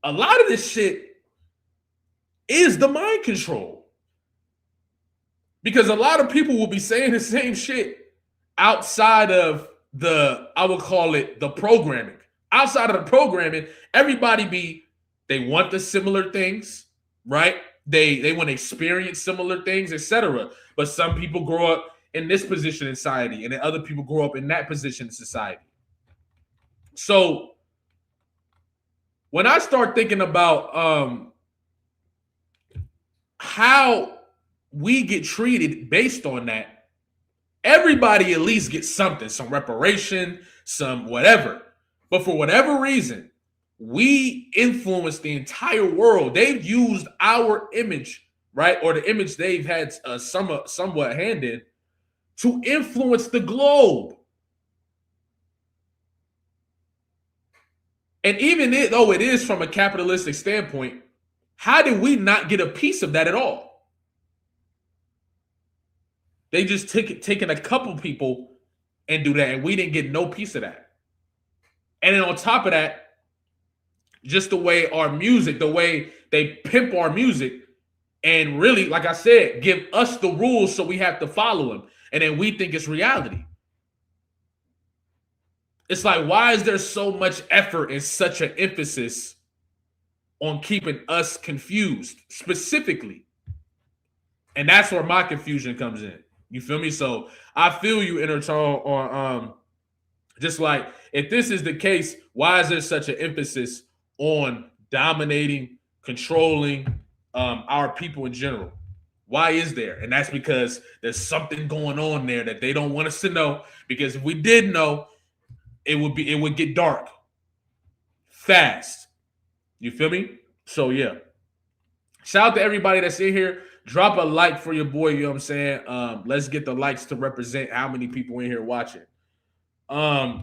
a lot of this shit is the mind control. Because a lot of people will be saying the same shit outside of I would call it the programming. Outside of the programming, everybody they want the similar things, right? They want to experience similar things, etc. But some people grow up in this position in society, and then other people grow up in that position in society. So when I start thinking about how we get treated based on that, everybody at least gets something, some reparation, some whatever. But for whatever reason, we influence the entire world. They've used our image, right? Or the image they've had somewhat hand in to influence the globe. And even though it is from a capitalistic standpoint, how did we not get a piece of that at all? They just taken a couple people and do that, and we didn't get no piece of that. And then on top of that, just the way our music, the way they pimp our music, and really, like I said, give us the rules so we have to follow them. And then we think it's reality. It's like, why is there so much effort and such an emphasis on keeping us confused specifically? And that's where my confusion comes in. You feel me? So I feel you, Intertone, on just like, if this is the case, why is there such an emphasis on dominating, controlling our people in general? Why is there? And that's because there's something going on there that they don't want us to know. Because if we did know, it would get dark fast. You feel me? So yeah. Shout out to everybody that's in here. Drop a like for your boy, you know what I'm saying? Let's get the likes to represent how many people in here watching. And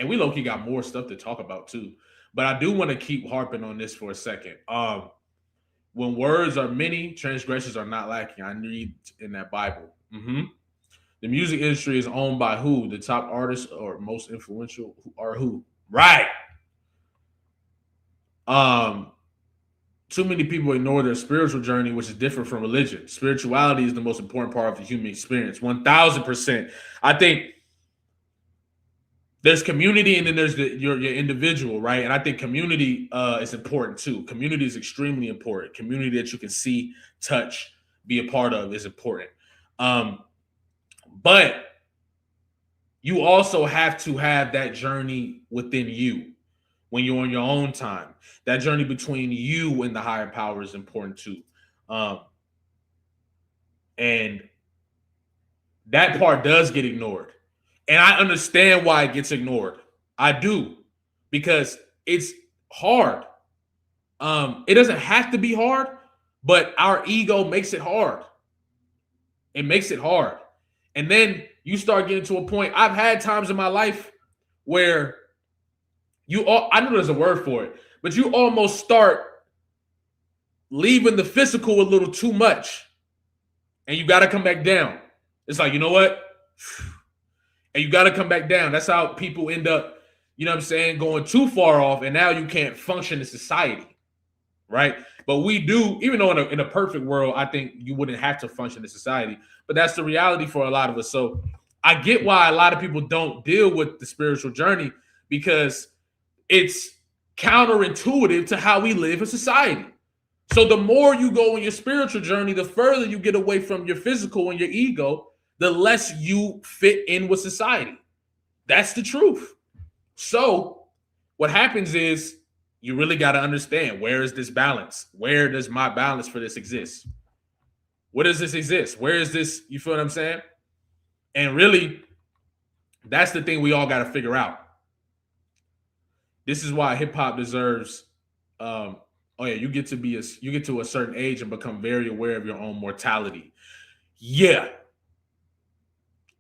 we low-key got more stuff to talk about too. But I do want to keep harping on this for a second. When words are many, transgressions are not lacking. I read in that Bible. The music industry is owned by who? The top artists or most influential are who? Right. Too many people ignore their spiritual journey, which is different from religion. Spirituality is the most important part of the human experience. 1000%. I think there's community and then there's your individual, right? And I think community is important too. Community is extremely important. Community that you can see, touch, be a part of is important. But you also have to have that journey within you when you're on your own time. That journey between you and the higher power is important too. And that part does get ignored. And I understand why it gets ignored. I do. Because it's hard. It doesn't have to be hard, but our ego makes it hard. It makes it hard. And then you start getting to a point. I've had times in my life where I know there's a word for it, but you almost start leaving the physical a little too much. And you got to come back down. It's like, you know what? And you got to come back down. That's how people end up, you know what I'm saying, going too far off. And now you can't function in society. Right? But we do, even though in a perfect world, I think you wouldn't have to function in society. But that's the reality for a lot of us. So I get why a lot of people don't deal with the spiritual journey, because it's counterintuitive to how we live in society. So the more you go on your spiritual journey, the further you get away from your physical and your ego, the less you fit in with society. That's the truth. So what happens is you really got to understand, where is this balance? Where does my balance for this exist? Where does this exist? Where is this? You feel what I'm saying? And really, that's the thing we all got to figure out. This is why hip hop deserves. You get to a certain age and become very aware of your own mortality. Yeah,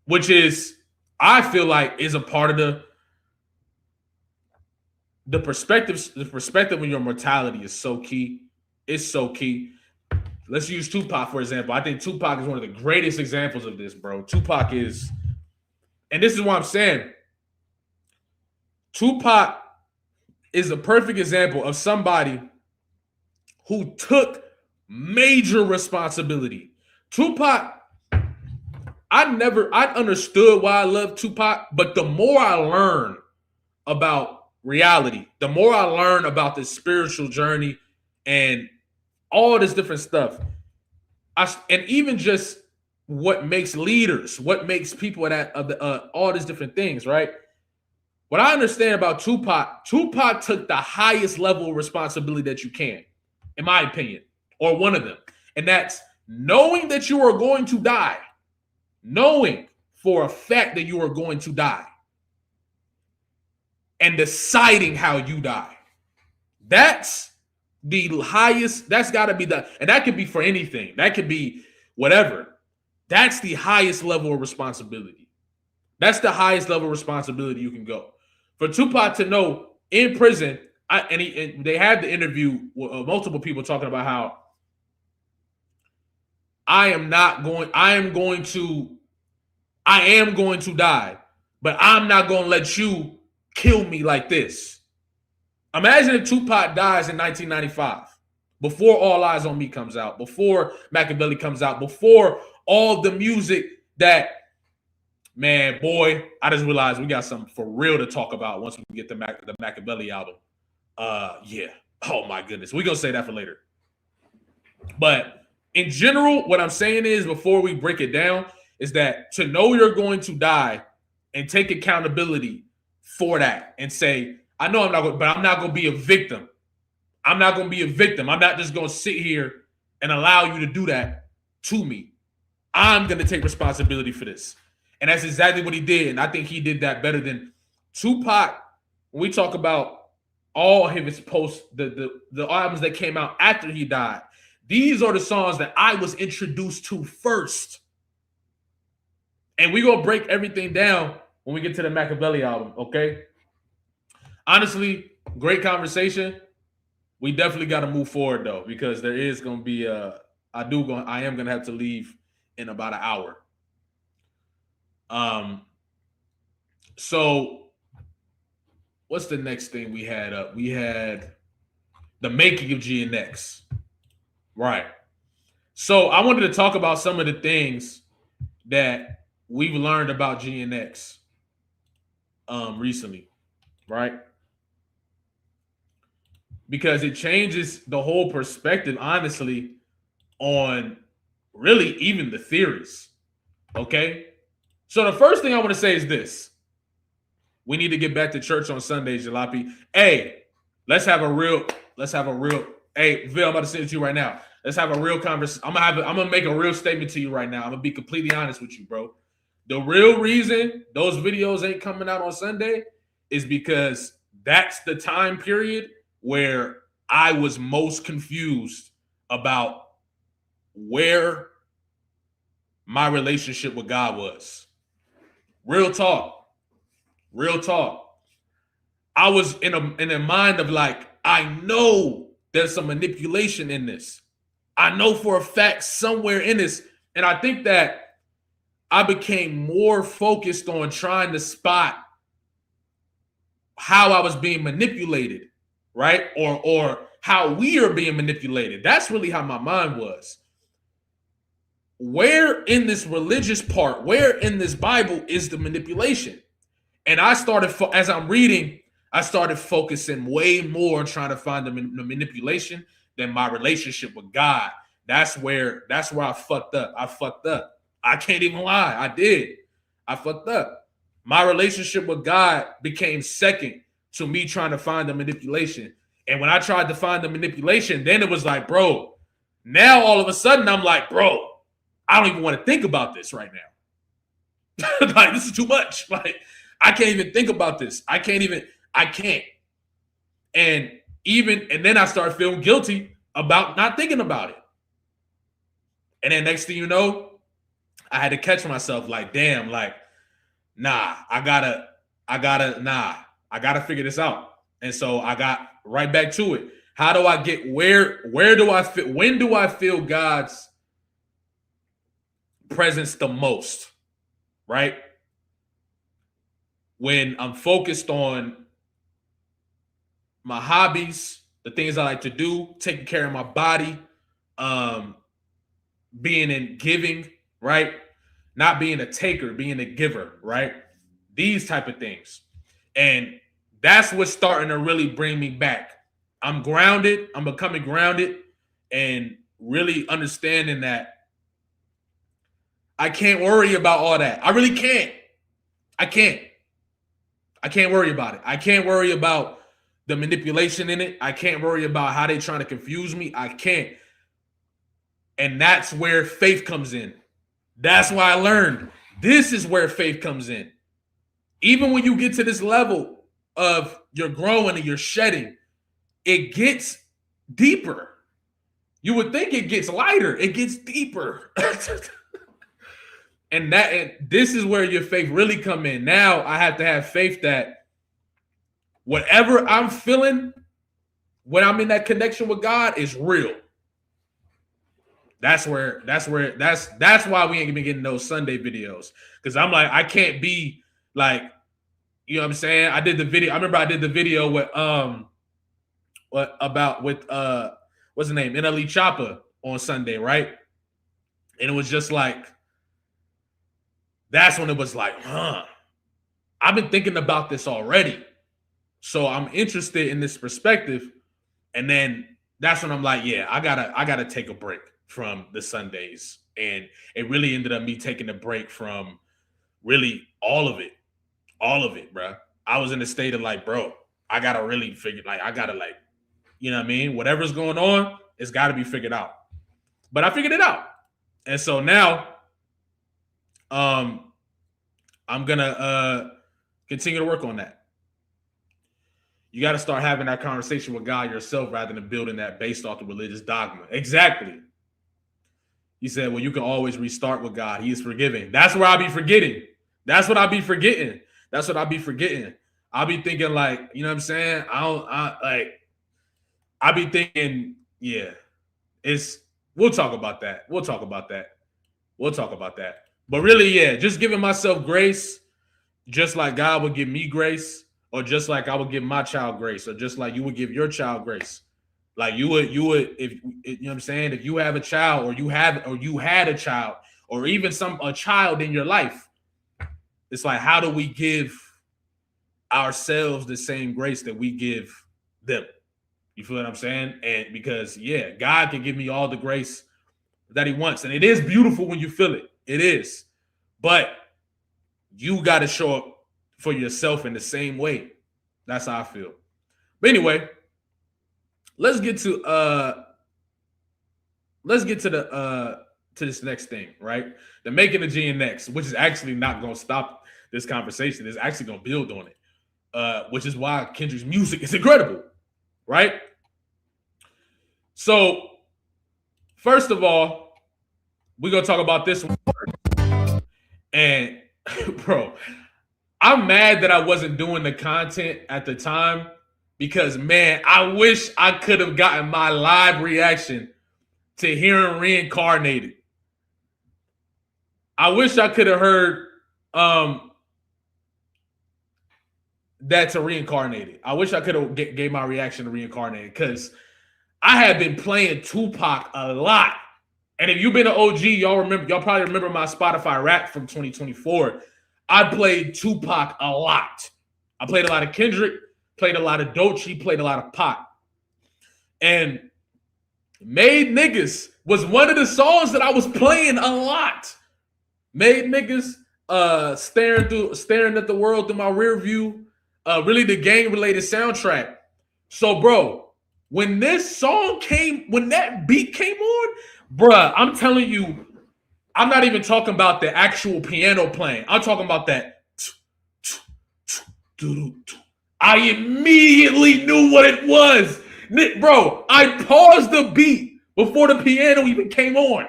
which is, I feel like, is a part of the perspective. The perspective of your mortality is so key. It's so key. Let's use Tupac for example. I think Tupac is one of the greatest examples of this, bro. Tupac is, and this is what I'm saying. Tupac is a perfect example of somebody who took major responsibility. Tupac, I understood why I love Tupac, but the more I learn about reality, the more I learn about this spiritual journey and all this different stuff, and even just what makes leaders, what makes people all these different things, right? What I understand about Tupac took the highest level of responsibility that you can, in my opinion, or one of them. And that's knowing that you are going to die, knowing for a fact that you are going to die, and deciding how you die. That's the highest, that's got to be and that could be for anything. That could be whatever. That's the highest level of responsibility. That's the highest level of responsibility you can go. For Tupac to know in prison, and they had the interview with multiple people talking about how I am going to die, but I'm not going to let you kill me like this. Imagine if Tupac dies in 1995, before All Eyes on Me comes out, before Machiavelli comes out, before all the music that, man, boy, I just realized we got something for real to talk about once we get the Machiavelli album. Yeah. Oh my goodness. We're going to say that for later. But in general, what I'm saying is, before we break it down, is that to know you're going to die and take accountability for that and say, I know I'm not going, but I'm not going to be a victim. I'm not going to be a victim. I'm not just going to sit here and allow you to do that to me. I'm going to take responsibility for this. And that's exactly what he did. And I think he did that better than Tupac. When we talk about all of his posts, the albums that came out after he died, these are the songs that I was introduced to first. And we're going to break everything down when we get to the Machiavelli album, okay? Honestly, great conversation. We definitely got to move forward, though, because there is going to be I am going to have to leave in about an hour. So what's the next thing we had up? We had the making of GNX. Right. So I wanted to talk about some of the things that we've learned about GNX recently, right? Because it changes the whole perspective, honestly, on really even the theories. Okay. So the first thing I want to say is this. We need to get back to church on Sundays, Jalopy. Hey, let's have a real, hey, Vil, I'm about to send it to you right now. Let's have a real conversation. I'm gonna make a real statement to you right now. I'm gonna be completely honest with you, bro. The real reason those videos ain't coming out on Sunday is because that's the time period where I was most confused about where my relationship with God was. Real talk. I was in a mind of like, I know there's some manipulation in this. I know for a fact somewhere in this. And I think that I became more focused on trying to spot how I was being manipulated, right? Or how we are being manipulated. That's really how my mind was. Where in this religious part, where in this Bible is the manipulation? And I started, as I'm reading, I started focusing way more on trying to find the manipulation than my relationship with God. That's where I fucked up. I can't even lie. I fucked up. My relationship with God became second to me trying to find the manipulation. And when I tried to find the manipulation, then it was like, bro, now all of a sudden I'm like, bro, I don't even want to think about this right now. Like, this is too much. Like, I can't even think about this. I can't. And then I started feeling guilty about not thinking about it. And then next thing you know, I had to catch myself like, damn, like, I gotta figure this out. And so I got right back to it. How do I get where do I feel? When do I feel God's presence the most? Right? When I'm focused on my hobbies, the things I like to do, taking care of my body, being in giving, right? Not being a taker, being a giver, right? These type of things. And that's what's starting to really bring me back. I'm grounded. I'm becoming grounded and really understanding that I can't worry about all that. I really can't. I can't worry about it. I can't worry about the manipulation in it. I can't worry about how they're trying to confuse me. I can't. And that's where faith comes in. That's why I learned this is where faith comes in. Even when you get to this level of you're growing and you're shedding, it gets deeper. You would think it gets lighter. It gets deeper. And this is where your faith really come in. Now I have to have faith that Whatever I'm feeling when I'm in that connection with God is real. That's why we ain't been getting those Sunday videos. Because I'm like, I can't be like, you know what I'm saying? I did the video. I remember I did the video with what's the name? NLE Choppa on Sunday, right? And it was just like, that's when it was like, I've been thinking about this already. So I'm interested in this perspective. And then that's when I'm like, yeah, I gotta take a break from the Sundays. And it really ended up me taking a break from really all of it, bro. I was in a state of like, bro, I gotta really figure, like, I gotta, like, you know what I mean? Whatever's going on, it's got to be figured out. But I figured it out. And so now I'm going to continue to work on that. You got to start having that conversation with God yourself rather than building that based off the religious dogma. Exactly. He said, well, you can always restart with God. He is forgiving. That's where I be forgetting. That's what I be forgetting. I'll be thinking, like, you know what I'm saying? I be thinking, yeah, we'll talk about that. But really, yeah, just giving myself grace, just like God would give me grace, or just like I would give my child grace, or just like you would give your child grace. Like you would, if you know what I'm saying, if you have a child, or you had a child, or even a child in your life, it's like, how do we give ourselves the same grace that we give them? You feel what I'm saying? And because, yeah, God can give me all the grace that he wants. And it is beautiful when you feel it. It is. But you got to show up for yourself in the same way. That's how I feel. But anyway, let's get to this next thing, right? The making of GNX, which is actually not going to stop this conversation. It's actually going to build on it, which is why Kendrick's music is incredible. Right? So, first of all, we're going to talk about this one first. And, bro, I'm mad that I wasn't doing the content at the time because, man, I wish I could have gotten my live reaction to hearing Reincarnated. I wish I could have heard that to Reincarnated. I wish I could have gave my reaction to Reincarnated because I had been playing Tupac a lot. And if you've been an OG, y'all probably remember my Spotify rap from 2024. I played Tupac a lot. I played a lot of Kendrick, played a lot of Doechii, played a lot of Pac. And Made Niggas was one of the songs that I was playing a lot. Made Niggas, staring at the world through my rear view. Really the gang-related soundtrack. So, bro, when that beat came on, bruh, I'm telling you, I'm not even talking about the actual piano playing. I'm talking about that. I immediately knew what it was. Bro, I paused the beat before the piano even came on.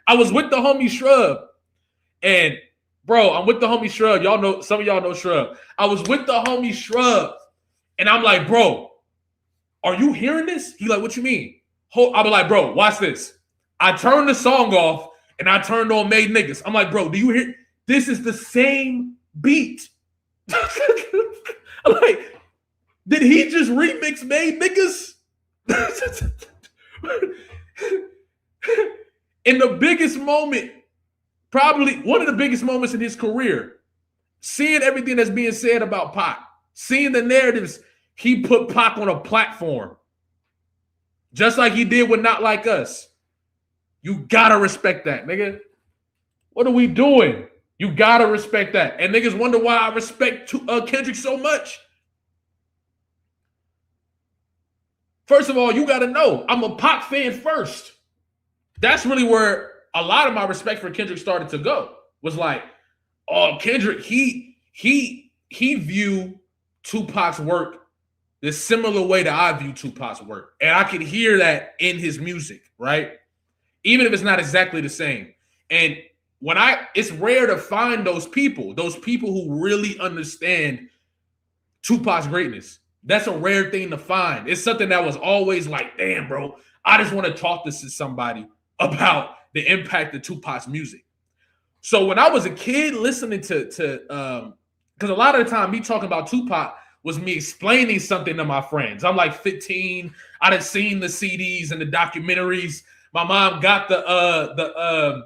I was with the homie Shrub. And bro, I'm with the homie Shrub. Y'all know, some of y'all know Shrub. I was with the homie Shrub. And I'm like, bro, are you hearing this? He like, what you mean? I was like, bro, watch this. I turned the song off and I turned on Made Niggas. I'm like, bro, do you hear? This is the same beat. I'm like, did he just remix Made Niggas? In the biggest moment, probably one of the biggest moments in his career, seeing everything that's being said about Pac, seeing the narratives, he put Pac on a platform. Just like he did with Not Like Us. You gotta respect that, nigga. What are we doing? You gotta respect that. And niggas wonder why I respect Kendrick so much. First of all, you gotta know, I'm a Pac fan first. That's really where a lot of my respect for Kendrick started to go. Was like, oh, Kendrick, he viewed Tupac's work the similar way that I view Tupac's work. And I could hear that in his music, right? Even if it's not exactly the same. And it's rare to find those people who really understand Tupac's greatness. That's a rare thing to find. It's something that was always like, damn, bro, I just want to talk this to somebody about the impact of Tupac's music. So when I was a kid listening to because a lot of the time me talking about Tupac was me explaining something to my friends. I'm like 15. I done seen the CDs and the documentaries. My mom got the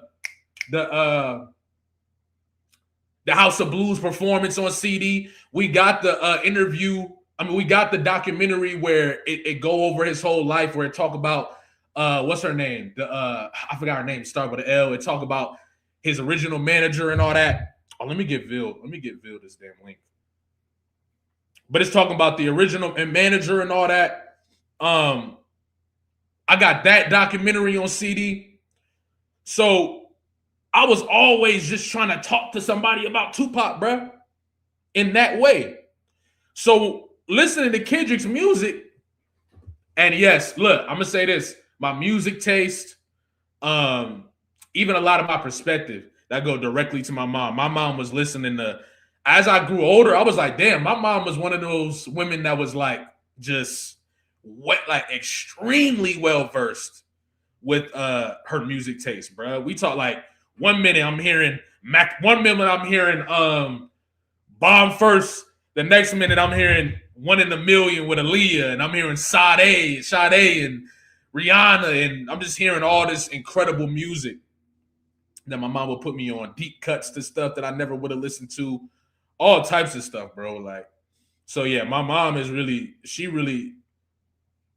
House of Blues performance on CD. We got the interview. I mean, we got the documentary where it go over his whole life, where it talk about what's her name? I forgot her name. Start with an L. It talk about his original manager and all that. Oh, let me get Vil this damn link. But it's talking about the original and manager and all that. I got that documentary on CD. So I was always just trying to talk to somebody about Tupac, bro, in that way. So listening to Kendrick's music, and yes, look, I'm gonna say this: my music taste, even a lot of my perspective, that go directly to my mom. My mom was listening to. As I grew older, I was like, damn, my mom was one of those women that was like just like extremely well versed with her music taste, bro. We talk like 1 minute I'm hearing Mac, 1 minute I'm hearing Bomb First, the next minute I'm hearing One in a Million with Aaliyah, and I'm hearing Sade and Rihanna, and I'm just hearing all this incredible music that my mom would put me on, deep cuts to stuff that I never would have listened to, all types of stuff, bro. Like, so yeah, my mom is really, she really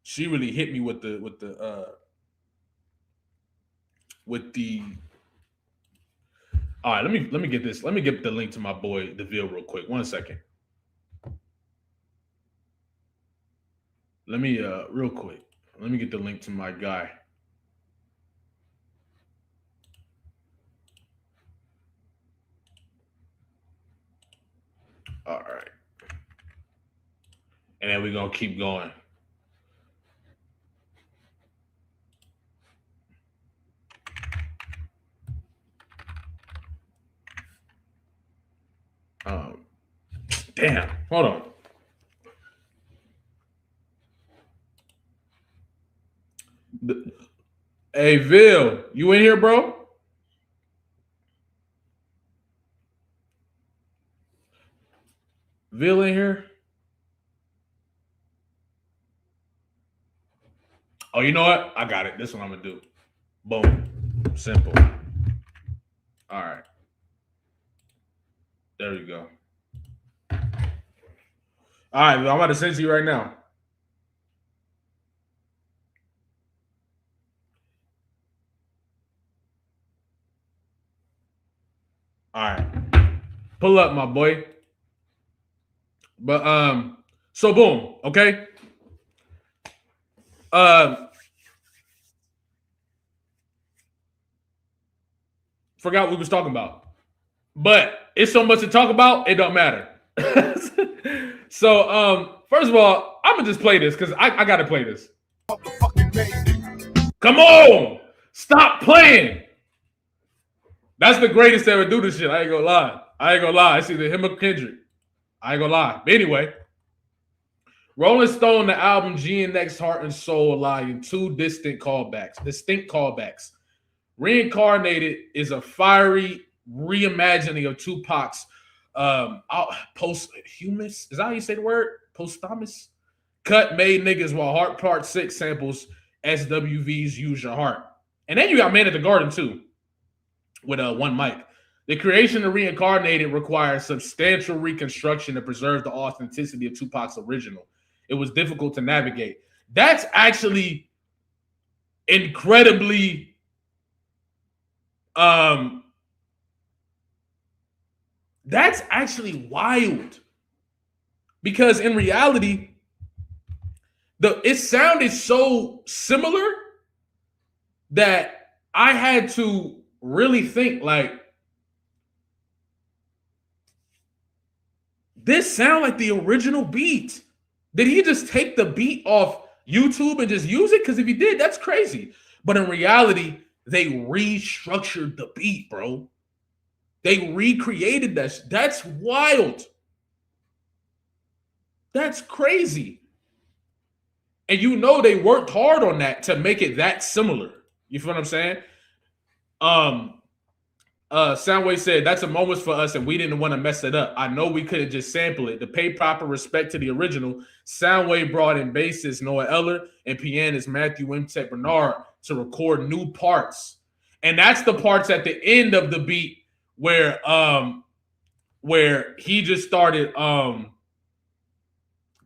hit me with the all right, let me get this. Let me get the link to my boy DeVille real quick. 1 second. Let me real quick. Let me get the link to my guy. All right. And then we're gonna keep going. Damn, hold on. Hey, Vil, you in here, bro? Vil in here? Oh, you know what? I got it. This one I'm gonna do. Boom. Simple. All right. There we go. All right, I'm about to send to you right now. All right. Pull up, my boy. But so boom, okay. Forgot what we was talking about. But it's so much to talk about, it don't matter. So first of all, I'm gonna just play this because I gotta play this. Come on! Stop playing! That's the greatest to ever do this shit. I ain't gonna lie. It's either him or Kendrick. I ain't gonna lie. But anyway, Rolling Stone, the album GNX Heart and Soul, allowing two distinct callbacks. Reincarnated is a fiery reimagining of Tupac's posthumous. Is that how you say the word? Posthumous? Cut made niggas while Heart Part 6 samples SWV's Use Your Heart. And then you got Man at the Garden too, with one mic. The creation of Reincarnated requires substantial reconstruction to preserve the authenticity of Tupac's original. It was difficult to navigate. That's actually incredibly that's actually wild, because in reality it sounded so similar that I had to really think, like, this sound like the original beat. Did he just take the beat off YouTube and just use it? Because if he did, that's crazy. But in reality, they restructured the beat, bro. They recreated that. That's wild. That's crazy. And you know they worked hard on that to make it that similar. You feel what I'm saying? Soundwave said that's a moment for us, and we didn't want to mess it up. I know we couldn't just sample it. To pay proper respect to the original, Soundwave brought in bassist Noah Eller and pianist Matthew Wimtek Bernard to record new parts. And that's the parts at the end of the beat where he just started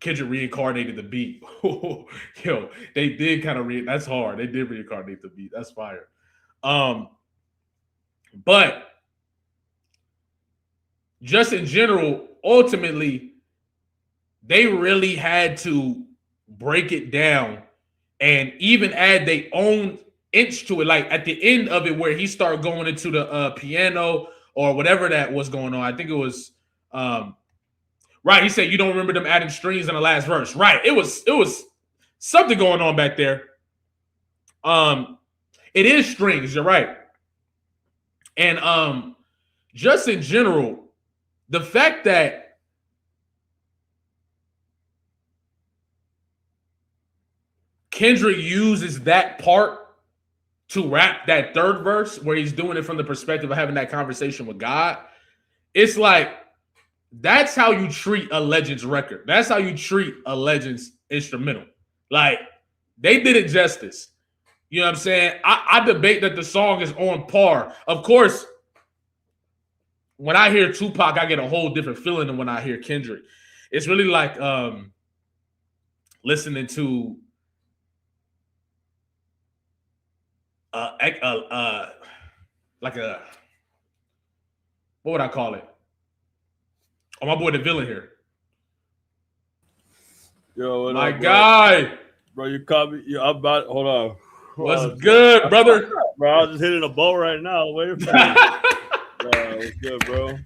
Kendrick reincarnated the beat. Yo, they did kind of that's hard. They did reincarnate the beat. That's fire. But just in general, ultimately, they really had to break it down and even add their own inch to it. Like at the end of it, where he started going into the piano or whatever that was going on. I think it was right. He said you don't remember them adding strings in the last verse. Right. It was something going on back there. It is strings. You're right. And just in general, the fact that Kendrick uses that part to rap that third verse where he's doing it from the perspective of having that conversation with God, it's like that's how you treat a Legends record. That's how you treat a Legends instrumental. Like they did it justice. You know what I'm saying? I debate that the song is on par. Of course, when I hear Tupac, I get a whole different feeling than when I hear Kendrick. It's really like listening to like a, what would I call it? Oh, my boy, the villain here. Yo, my guy. Bro, you caught me. I'm about, hold on. What's good, brother? Bro, I was just hitting a boat right now. Waiting for you. What's good, bro?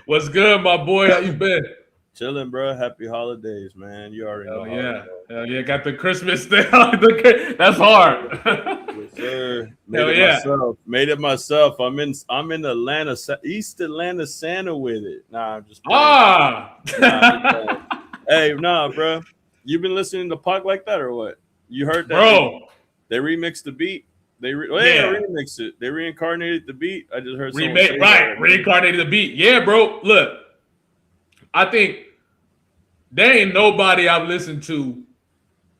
What's good, my boy? How you been? Chilling, bro. Happy holidays, man. You already know. Hell yeah. Got the Christmas thing. That's hard. Yes, sir. Made it myself. I'm in Atlanta, East Atlanta, Santa with it. Nah, I'm just playing. Hey, nah, bro. You been listening to Pac like that or what? You heard that? Bro. They remixed the beat. They remixed it. They reincarnated the beat. I just heard reincarnated the beat. Yeah, bro. Look, I think there ain't nobody I've listened to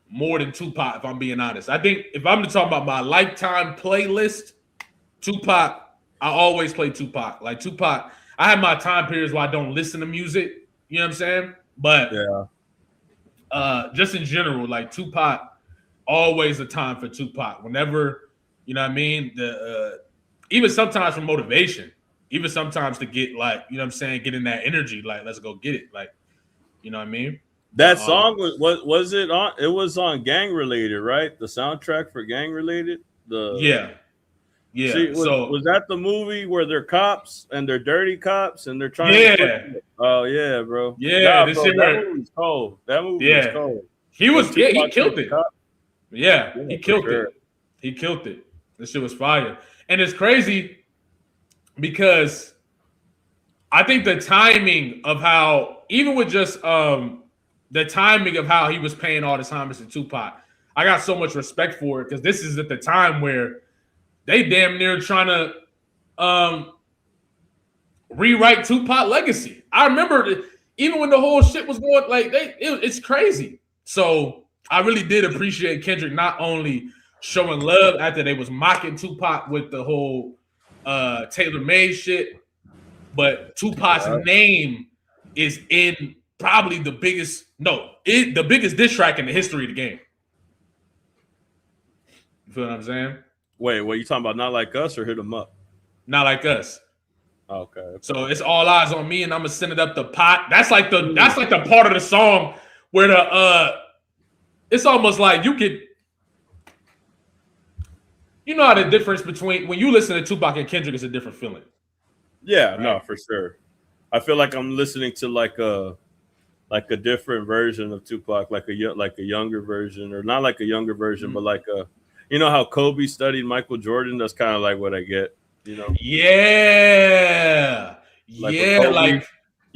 more than Tupac, if I'm being honest. I think if I'm to talk about my lifetime playlist, Tupac, I always play Tupac. Like Tupac, I have my time periods where I don't listen to music. You know what I'm saying? But just in general, like Tupac, always a time for Tupac. Whenever, you know what I mean? Even sometimes for motivation, even sometimes to get like, you know what I'm saying, get in that energy, like let's go get it. Like, you know what I mean? That song was it on? It was on Gang Related, right? The soundtrack for Gang Related. Yeah. See, was that the movie where they're cops and they're dirty cops and they're trying? Oh yeah, bro. Yeah, that movie was cold. That movie was cold. He killed it. Yeah, he killed it. He killed it. This shit was fire. And it's crazy because I think the timing of how, even with just the timing of how he was paying all this homage to Tupac, I got so much respect for it because this is at the time where they damn near trying to rewrite Tupac legacy. I remember even when the whole shit was going, like it's crazy. So I really did appreciate Kendrick not only showing love after they was mocking Tupac with the whole tailor-made shit, but Tupac's name is in probably the biggest diss track in the history of the game. You feel what I'm saying? Wait, what are you talking about? Not Like Us or Hit 'Em Up? Not Like Us. Okay. So it's All Eyes on Me, and I'm gonna send it up the pot. That's like the part of the song where it's almost like you know how the difference between when you listen to Tupac and Kendrick is a different feeling. Yeah, right? No, for sure. I feel like I'm listening to like a different version of Tupac, like a younger version, or not like a younger version, but like a, you know how Kobe studied Michael Jordan? That's kind of like what I get, you know? Yeah. Like yeah, Kobe, like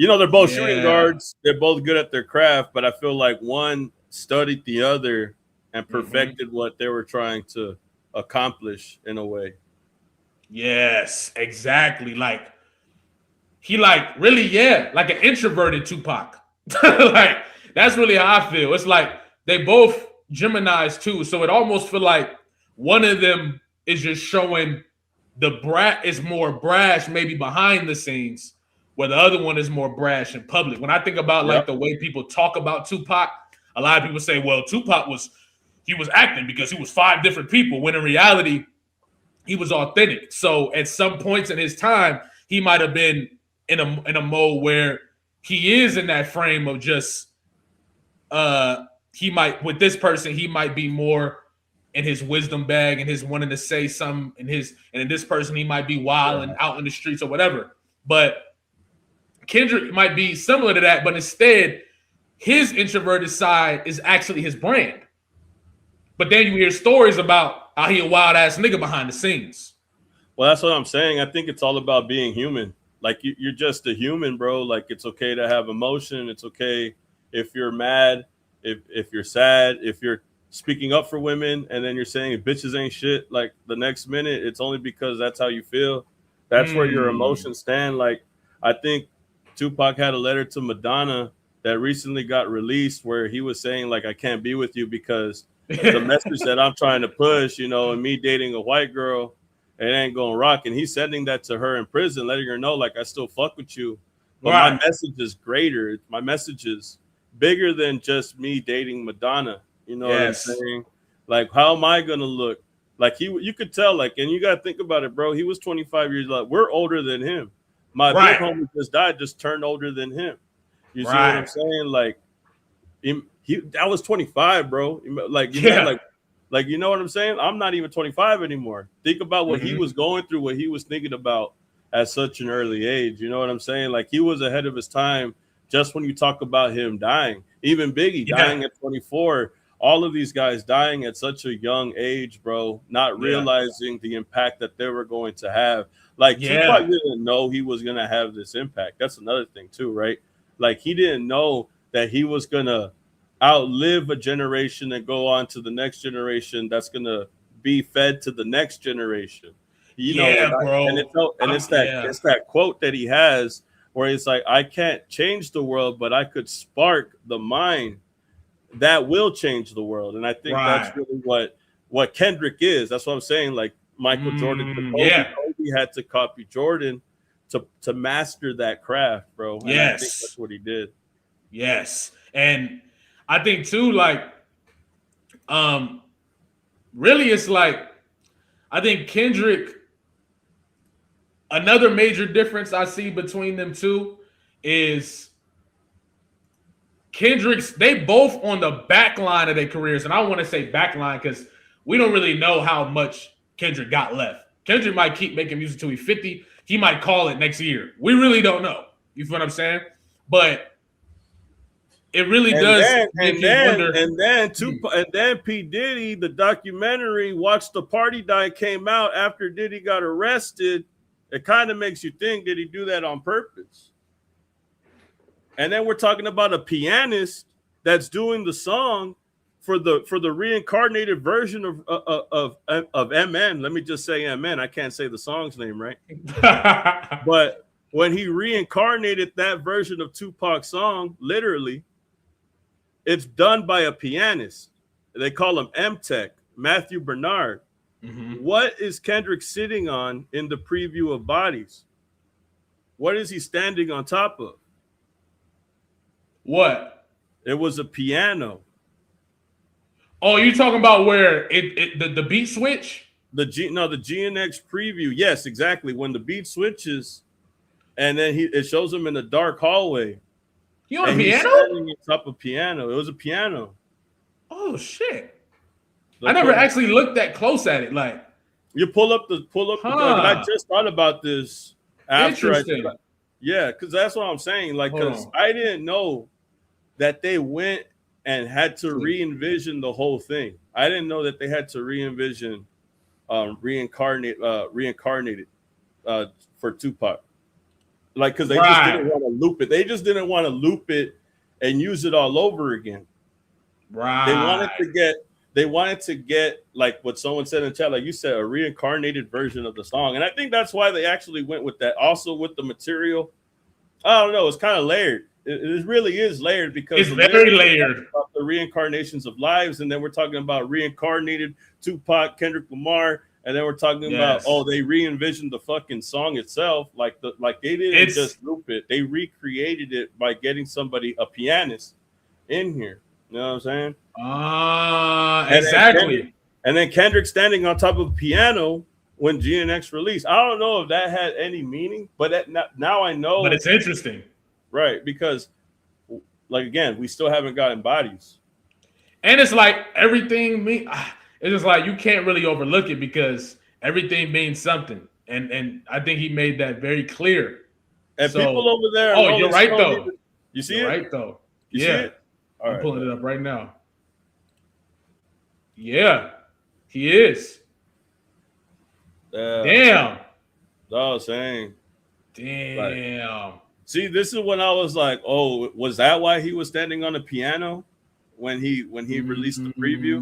You know, they're both shooting guards. They're both good at their craft, but I feel like one studied the other and perfected what they were trying to accomplish in a way. Yes, exactly. Like he like really, like an introverted Tupac. Like that's really how I feel. It's like they both Geminis too, so it almost feel like one of them is just showing the brat is more brash, maybe behind the scenes, where the other one is more brash in public. When I think about like the way people talk about Tupac, a lot of people say, "Well, Tupac was acting because he was 5 different people," when in reality, he was authentic. So at some points in his time, he might have been in a mode where he is in that frame of just he might with this person he might be more in his wisdom bag and his wanting to say something in this person he might be wild and out in the streets or whatever. But Kendrick might be similar to that, but instead his introverted side is actually his brand. But then you hear stories about how he a wild ass nigga behind the scenes. Well, that's what I'm saying. I think it's all about being human. Like you're just a human, bro. Like it's okay to have emotion. It's okay if you're mad, if you're sad, if you're speaking up for women, and then you're saying bitches ain't shit. Like the next minute, it's only because that's how you feel. That's where your emotions stand. Like I think Tupac had a letter to Madonna that recently got released where he was saying like I can't be with you because the message that I'm trying to push, you know, and me dating a white girl, it ain't gonna rock. And he's sending that to her in prison, letting her know like I still fuck with you, but my message is greater. My message is bigger than just me dating Madonna. You know what I'm saying? Like, how am I gonna look? Like you could tell, like, and you gotta think about it, bro. He was 25 years old. We're older than him. My big homie just died, just turned older than him. You see what I'm saying? Like, I was 25, bro. Like, you know, like you know what I'm saying? I'm not even 25 anymore. Think about what he was going through, what he was thinking about at such an early age. You know what I'm saying? Like he was ahead of his time. Just when you talk about him dying, even Biggie dying at 24. All of these guys dying at such a young age, bro, not realizing the impact that they were going to have. Like Tupac didn't know he was going to have this impact. That's another thing too, right? Like he didn't know that he was going to outlive a generation and go on to the next generation that's going to be fed to the next generation. You know, bro. And it's that quote that he has where it's like, I can't change the world, but I could spark the mind that will change the world. And I think that's really what Kendrick is. That's what I'm saying. Like Michael Jordan, Kobe had to copy Jordan to master that craft, bro. And I think that's what he did. Yes. And I think too, like, really it's like, I think Kendrick, another major difference I see between them two is Kendrick's, they both on the back line of their careers. And I want to say back line because we don't really know how much Kendrick got left. Kendrick might keep making music till he's 50. He might call it next year. We really don't know. You feel what I'm saying? But it really does make you wonder. And then P. Diddy, the documentary, Watch the Party Die, came out after Diddy got arrested. It kind of makes you think, did he do that on purpose? And then we're talking about a pianist that's doing the song for the reincarnated version of MN. Let me just say MN. I can't say the song's name right. But when he reincarnated that version of Tupac's song, literally, it's done by a pianist. They call him M-Tech, Matthew Bernard. What is Kendrick sitting on in the preview of Bodies? What is he standing on top of? What? It was a piano. Oh, you talking about where the beat switch? The GNX preview. Yes, exactly. When the beat switches, and then it shows him in a dark hallway. He on a piano? He's standing on top of piano. It was a piano. Oh shit! I never actually looked that close at it. Like you pull up. I just thought about this after because that's what I'm saying. Like, because I didn't know that they went and had to re-envision the whole thing. I didn't know that they had to re-envision, reincarnated for Tupac. like because they just didn't want to loop it. They just didn't want to loop it and use it all over again. Right. They wanted to get like what someone said in chat, like you said, a reincarnated version of the song, and I think that's why they actually went with that. Also with the material, I don't know, it's kind of layered. It really is layered because it's very layered. About the reincarnations of lives, and then we're talking about reincarnated Tupac, Kendrick Lamar, and then we're talking about they re-envisioned the fucking song itself, like they didn't just loop it, they recreated it by getting a pianist in here. You know what I'm saying? Exactly. And then Kendrick standing on top of a piano when GNX released. I don't know if that had any meaning, but now I know. But it's interesting. Right, because, like, again, we still haven't gotten bodies. And it's like everything, it's just like you can't really overlook it because everything means something. And I think he made that very clear. And people over there. Oh, you're right, though. You see it? Right, though. You see it? I'm pulling it up right now. Yeah, he is. Damn. That's what I was saying. Damn. See, this is when I was like, oh, was that why he was standing on the piano when he released the preview?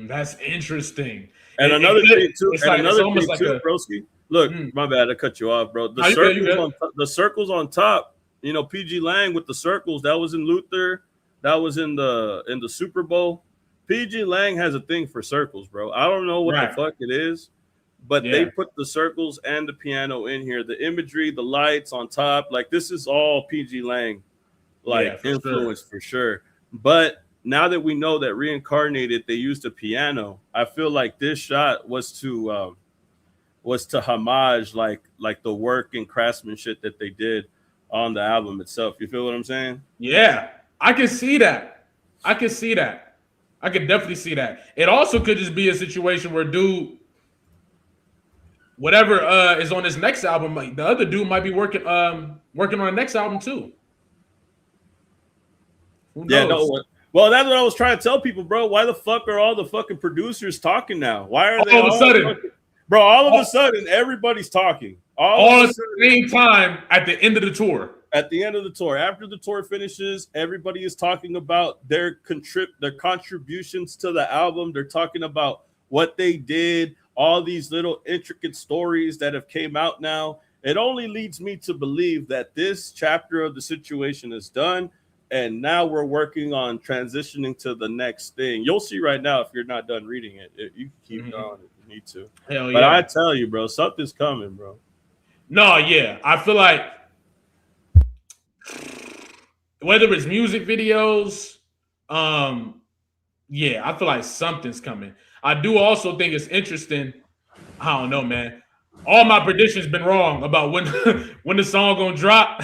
That's interesting. And another thing too, broski. Look, my bad, I cut you off, bro. The circles on top, you know, PG Lang with the circles, that was in Luther, that was in the Super Bowl. PG Lang has a thing for circles, bro. I don't know what the fuck it is. But they put the circles and the piano in here, the imagery, the lights on top. Like, this is all PG Lang, influence for sure. But now that we know that Reincarnated, they used a piano, I feel like this shot was to homage like the work and craftsmanship that they did on the album itself. You feel what I'm saying? Yeah, I can see that. I can definitely see that. It also could just be a situation where whatever is on his next album, like the other dude might be working on the next album too. Who knows? Well, that's what I was trying to tell people, bro. Why the fuck are all the fucking producers talking now? Why are they all of a sudden, bro? All of a sudden, everybody's talking all at the same time at the end of the tour. At the end of the tour, after the tour finishes, everybody is talking about their contributions to the album. They're talking about what they did. All these little intricate stories that have came out now. It only leads me to believe that this chapter of the situation is done, and now we're working on transitioning to the next thing. You'll see right now if you're not done reading it. You can keep going if you need to. Hell but I tell you, bro, something's coming, bro. No, yeah. I feel like whether it's music videos, I feel like something's coming. I do also think it's interesting. I don't know, man. All my predictions been wrong about when the song gonna drop,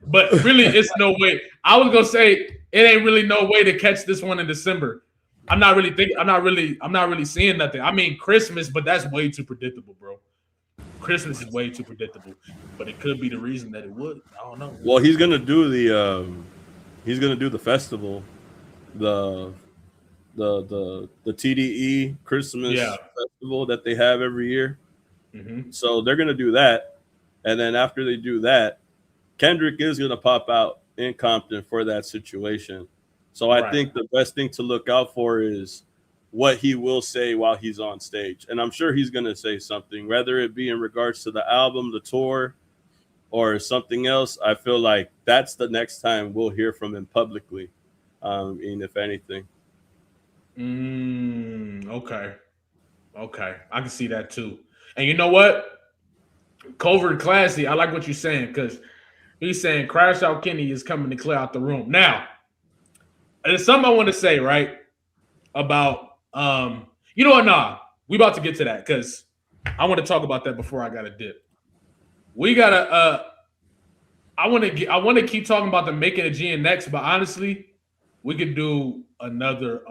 but really, it's no way. I was gonna say it ain't really no way to catch this one in December. I'm not really seeing nothing. I mean, Christmas, but that's way too predictable, bro. Christmas is way too predictable, but it could be the reason that it would. I don't know. Well, he's gonna do the festival, the TDE Christmas festival that they have every year. Mm-hmm. So they're gonna do that, and then after they do that, Kendrick is gonna pop out in Compton for that situation. So I think the best thing to look out for is what he will say while he's on stage, and I'm sure he's gonna say something, whether it be in regards to the album, the tour, or something else. I feel like that's the next time we'll hear from him publicly, and if anything. Okay. I can see that too. And you know what? Covert Classy, I like what you're saying because he's saying Crash Out Kenny is coming to clear out the room. Now, there's something I want to say, right? About you know what? Nah, we about to get to that because I want to talk about that before I gotta dip. We gotta I want to keep talking about the making of GNX, but honestly, we could do another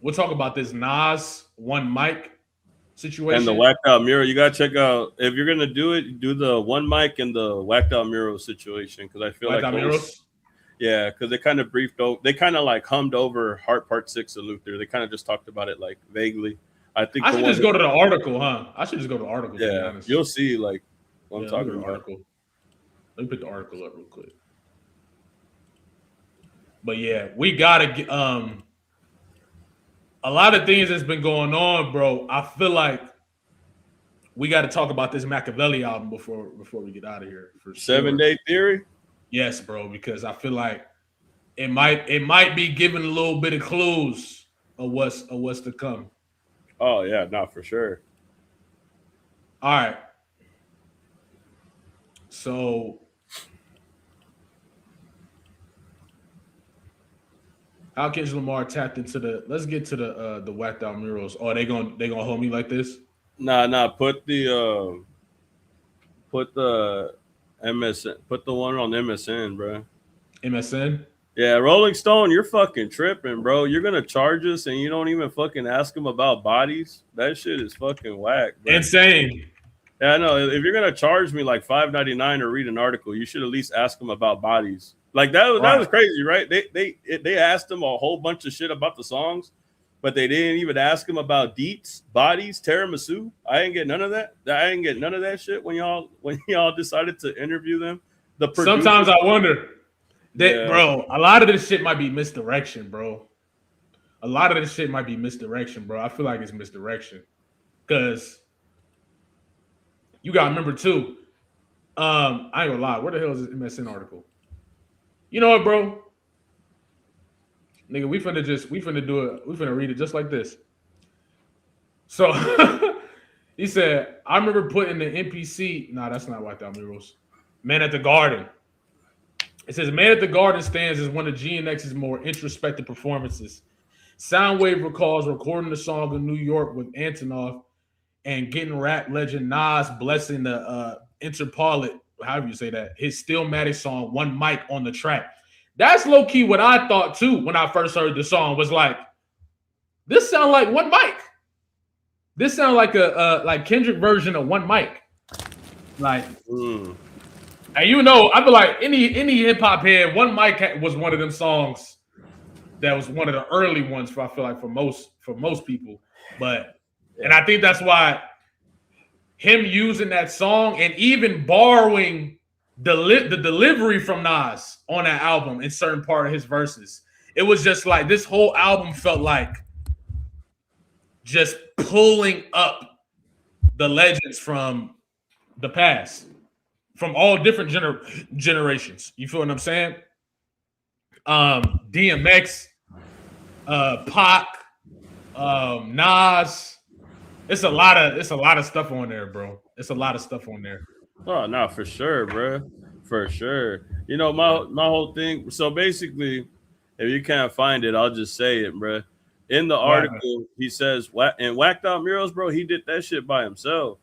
we'll talk about this Nas one mic situation. And the whacked out mural. You gotta check out if you're gonna do it, do the one mic and the whacked out mural situation. Because I feel whacked like those, because they kind of briefed over, they kind of like hummed over Heart Part 6 of Luther. They kind of just talked about it like vaguely. I think I should just go to the article, huh? I should just go to the article. Yeah, you'll see like What I'm talking about. Article. Let me put the article up real quick. But yeah, we gotta get a lot of things that's been going on, bro. I feel like we got to talk about this Machiavelli album before we get out of here. For sure. 7 Day Theory. Yes, bro, because I feel like it might be giving a little bit of clues of what's to come. Oh yeah, not for sure. All right. So how Kendrick Lamar tapped into the? Let's get to the whacked out murals. Oh, they gonna hold me like this? Nah. Put the MSN. Put the one on MSN, bro. MSN. Yeah, Rolling Stone, you're fucking tripping, bro. You're gonna charge us and you don't even fucking ask them about bodies. That shit is fucking whack, bro. Insane. Yeah, I know. If you're gonna charge me like $5.99 to read an article, you should at least ask them about bodies. Like that was crazy, right? They asked them a whole bunch of shit about the songs, but they didn't even ask them about deets, bodies, tiramisu. I didn't get none of that. I didn't get none of that shit when y'all decided to interview them. Sometimes I wonder that, bro. A lot of this shit might be misdirection, bro. A lot of this shit might be misdirection, bro. I feel like it's misdirection because you gotta remember too. I ain't gonna lie. Where the hell is this MSN article? You know what, bro? Nigga, we finna do it. We finna read it just like this. So he said, I remember putting the NPC. Nah, that's not Whacked Out Murals. Man at the Garden. It says, Man at the Garden stands as one of GNX's more introspective performances. Soundwave recalls recording the song in New York with Antonov and getting rap legend Nas blessing the Interpolate, however you say that, his Stillmatic song, One Mic on the track. That's low-key what I thought too when I first heard the song, was like, this sound like One Mic. This sound like a like Kendrick version of One Mic. Like, and you know, I feel like any hip-hop head, One Mic was one of them songs that was one of the early ones I feel like for most people. But and I think that's why him using that song and even borrowing the delivery from Nas on that album in certain part of his verses, it was just like this whole album felt like just pulling up the legends from the past, from all different generations. You feel what I'm saying? DMX, Pac, Nas. It's a lot of stuff on there, bro. It's a lot of stuff on there. Oh no, for sure, bro. For sure. You know, my whole thing. So basically, if you can't find it, I'll just say it, bro. In the article, he says, and Whacked Out Murals, bro, he did that shit by himself.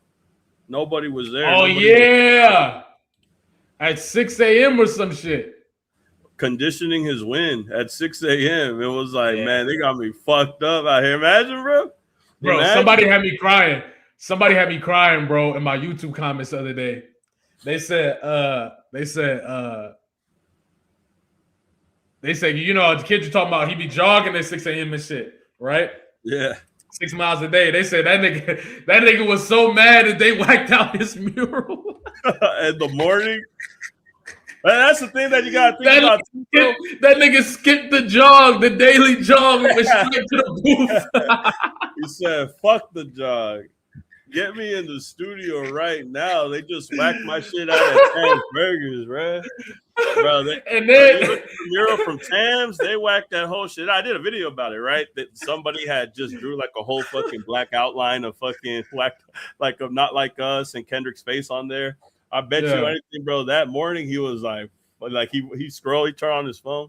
Nobody was there. Oh, yeah. At 6 a.m. or some shit. Conditioning his win at 6 a.m. It was like, man, they got me fucked up out here. Imagine, bro. Bro, somebody had me crying. Somebody had me crying, bro, in my YouTube comments the other day. They said, you know, the kid you're talking about, he be jogging at 6 a.m. and shit, right? Yeah. 6 miles a day. They said that nigga was so mad that they whacked out his mural. In the morning. That's the thing that you gotta think about. That nigga skipped the jog, the daily jog, and went straight to the booth. He said, fuck the jog. Get me in the studio right now. They just whacked my shit out at Tam's Burgers, bro. And then the mural from Tam's, they whacked that whole shit. I did a video about it, right? That somebody had just drew like a whole fucking black outline of fucking like of Not Like Us and Kendrick's face on there. I bet you anything, bro. That morning he was like he scrolled, he turned on his phone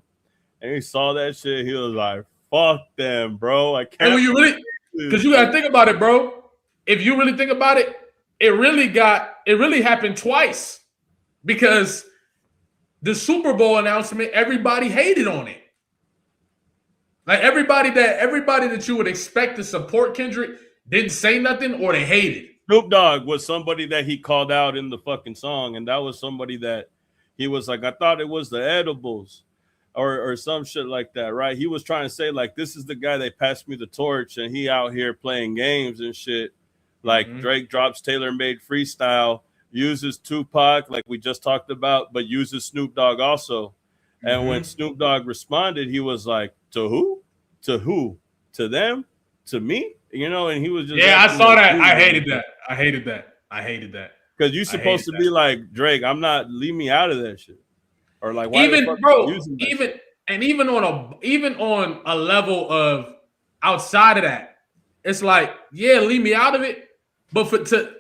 and he saw that shit. He was like, fuck them, bro. I can't. And when you really, because you gotta think about it, bro. If you really think about it, it really happened twice, because the Super Bowl announcement, everybody hated on it. Like everybody that you would expect to support Kendrick didn't say nothing, or they hated. Snoop Dogg was somebody that he called out in the fucking song, and that was somebody that he was like, I thought it was the edibles or some shit like that, right? He was trying to say, like, this is the guy that passed me the torch, and he out here playing games and shit. Like Drake drops Tailor Made Freestyle uses Tupac, like we just talked about, but uses Snoop Dogg also. And when Snoop Dogg responded, he was like, "To who? To who? To them? To me?" You know, and he was just I saw that. I hated that. I hated that. Because you're supposed to be like, Drake, I'm not, leave me out of that shit. Or like, why even the fuck bro, using that even shit? and even on a level of outside of that, it's like, yeah, leave me out of it. But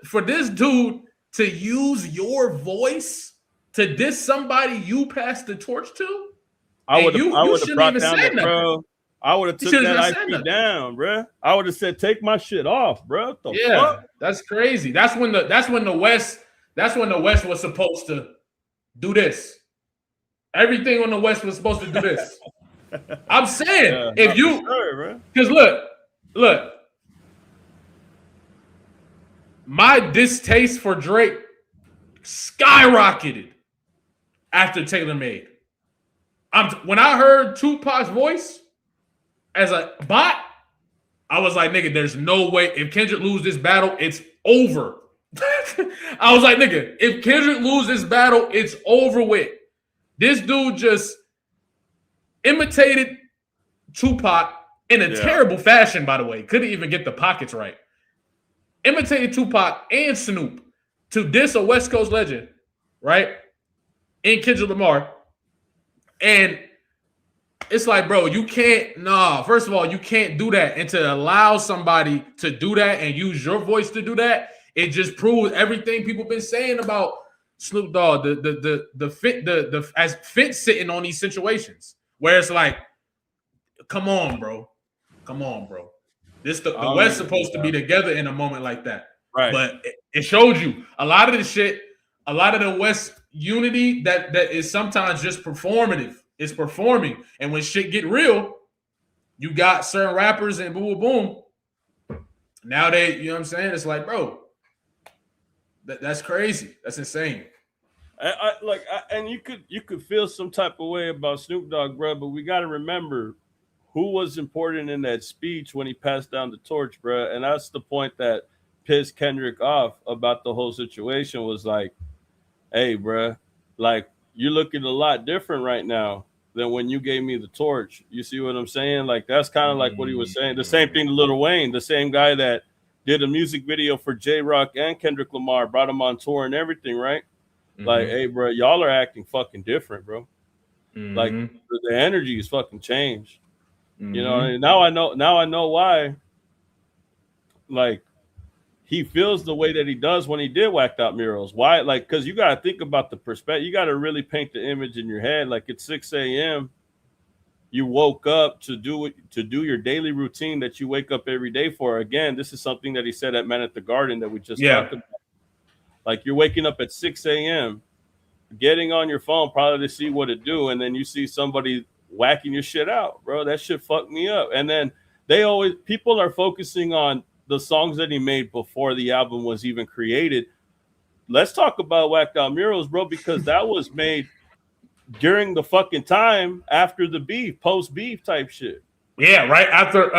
for this dude to use your voice to diss somebody you passed the torch to, I would have brought down the nothing. bro. I would have took that IP down, bro. I would have said, "Take my shit off, bro." Fuck? That's crazy. That's when the West was supposed to do this. Everything on the West was supposed to do this. I'm saying, if you, because look, my distaste for Drake skyrocketed after Taylor Made. When I heard Tupac's voice as a bot, I was like, nigga, there's no way. If Kendrick lose this battle, it's over. I was like, nigga, if Kendrick lose this battle, it's over with. This dude just imitated Tupac in a terrible fashion, by the way. Couldn't even get the pockets right. Imitated Tupac and Snoop to diss a West Coast legend, right? And Kendrick Lamar. And it's like, bro, you can't, first of all, you can't do that. And to allow somebody to do that and use your voice to do that, it just proves everything people been saying about Snoop Dogg, the as fit sitting on these situations where it's like, come on, bro. The West supposed to be together in a moment like that. Right. But it showed you a lot of the shit, a lot of the West unity that is sometimes just performative. It's performing. And when shit get real, you got certain rappers and boom, boom. Now they, you know what I'm saying? It's like, bro, that's crazy. That's insane. And you could feel some type of way about Snoop Dogg, bro, but we got to remember who was important in that speech when he passed down the torch, bro. And that's the point that pissed Kendrick off about the whole situation was like, hey, bro, like you're looking a lot different right now than when you gave me the torch. You see what I'm saying? Like that's kind of like what he was saying. The same thing to Lil Wayne, the same guy that did a music video for J-Rock and Kendrick Lamar, brought him on tour and everything, right? Like, hey, bro, y'all are acting fucking different, bro. Like the energy is fucking changed. You know, and now I know why. Like, he feels the way that he does when he did Whacked Out Murals. Why? Like, because you got to think about the perspective. You got to really paint the image in your head. Like, at 6 a.m., you woke up to do your daily routine that you wake up every day for. Again, this is something that he said at Man at the Garden that we just talked about. Like, you're waking up at 6 a.m., getting on your phone probably to see what it do, and then you see somebody whacking your shit out, bro. That shit fucked me up. And then people are focusing on the songs that he made before the album was even created. Let's talk about Whacked Out Murals, bro, because that was made during the fucking time after the beef, post-beef type shit. Yeah, right after,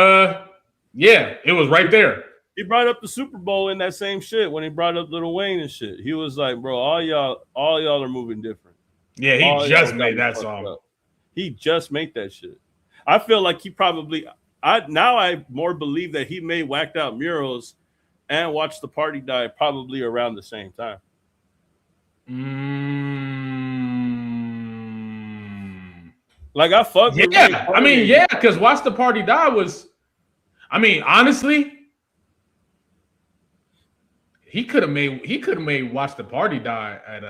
it was right there. He brought up the Super Bowl in that same shit when he brought up Lil Wayne and shit. He was like, bro, all y'all are moving different. Yeah, he just made that song. Up. He just made that shit. I feel like he probably, I more believe that he made Whacked Out Murals and Watch the Party Die probably around the same time. Like I fuck with I mean, because Watch the Party Die was, I mean, honestly, he could have made Watch the Party Die at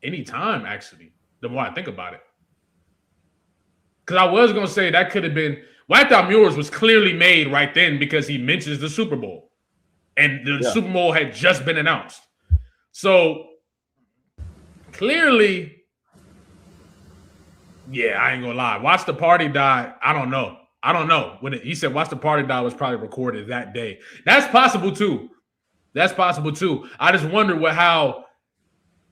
any time, actually, the more I think about it. Because I was going to say that could have been, Whacked Out Murals was clearly made right then because he mentions the Super Bowl. And the Super Bowl had just been announced. So, clearly, I ain't going to lie. Watch the Party Die, I don't know. When he said Watch the Party Die was probably recorded that day. That's possible, too. I just wonder how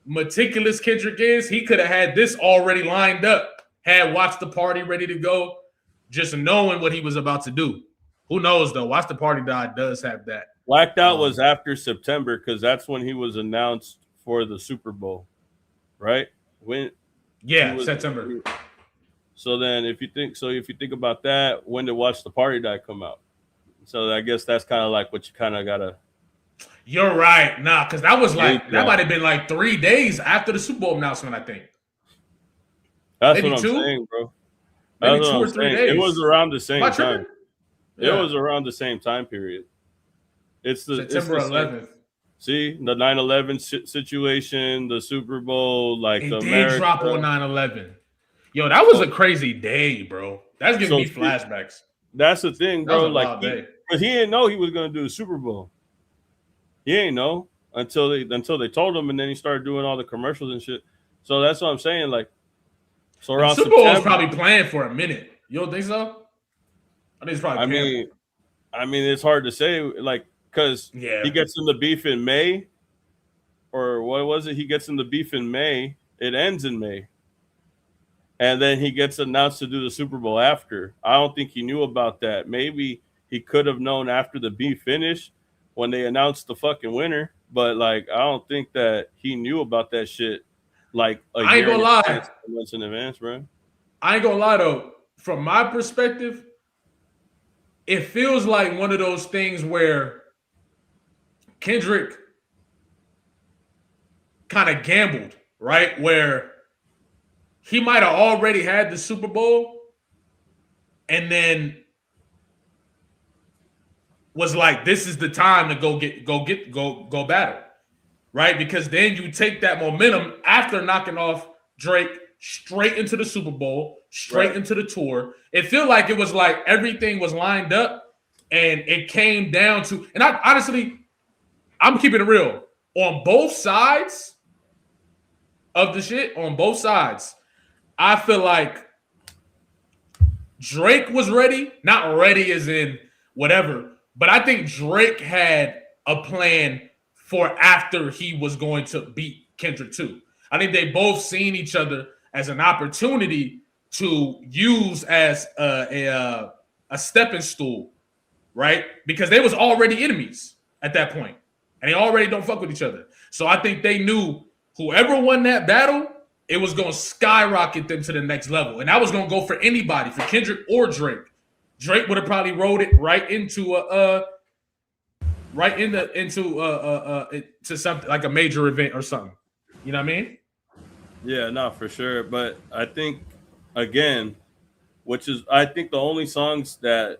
meticulous Kendrick is. He could have had this already lined up. Had Watch the Party ready to go, just knowing what he was about to do. Who knows, though? Watch the Party Die does have that. Blacked Out was after September because that's when he was announced for the Super Bowl, right? When September. So then, if you think about that, when did Watch the Party Die come out? So I guess that's kind of like what you kind of gotta. You're right, because that was like that might have been like 3 days after the Super Bowl announcement. I think. That's maybe what I'm saying, bro. Maybe 2 or 3 days. It was around the same time. Yeah. It was around the same time period. It's the September 11th. See the 9/11 situation, the Super Bowl, like it did drop on 9/11. Yo, that was a crazy day, bro. That's giving me flashbacks. That's the thing, bro. Like, because he didn't know he was gonna do the Super Bowl. He didn't know until they told him, and then he started doing all the commercials and shit. So that's what I'm saying. Like, so around Super Bowl was probably planned for a minute. You don't think so? I think it's probably. I mean, it's hard to say, like, because he gets in the beef in May, or what was it? He gets in the beef in May. It ends in May. And then he gets announced to do the Super Bowl after. I don't think he knew about that. Maybe he could have known after the beef finished when they announced the fucking winner. But, like, I don't think that he knew about that shit, like, I ain't gonna lie. Months in advance, bro. I ain't gonna lie, though. From my perspective, it feels like one of those things where Kendrick kind of gambled, right? Where he might have already had the Super Bowl and then was like, this is the time to go battle, right? Because then you take that momentum after knocking off Drake straight into the Super Bowl, straight into the tour. It felt like it was like everything was lined up and it came down to, and I honestly, I'm keeping it real. On both sides of the shit, on both sides, I feel like Drake was ready, not ready as in whatever, but I think Drake had a plan for after he was going to beat Kendrick too. I think they both seen each other as an opportunity to use as a stepping stool, right? Because they was already enemies at that point, and they already don't fuck with each other. So I think they knew whoever won that battle, it was going to skyrocket them to the next level. And that was going to go for anybody, for Kendrick or Drake. Drake would have probably rode it right into something like a major event or something. You know what I mean? Yeah, no, for sure. But I think, again, I think the only songs that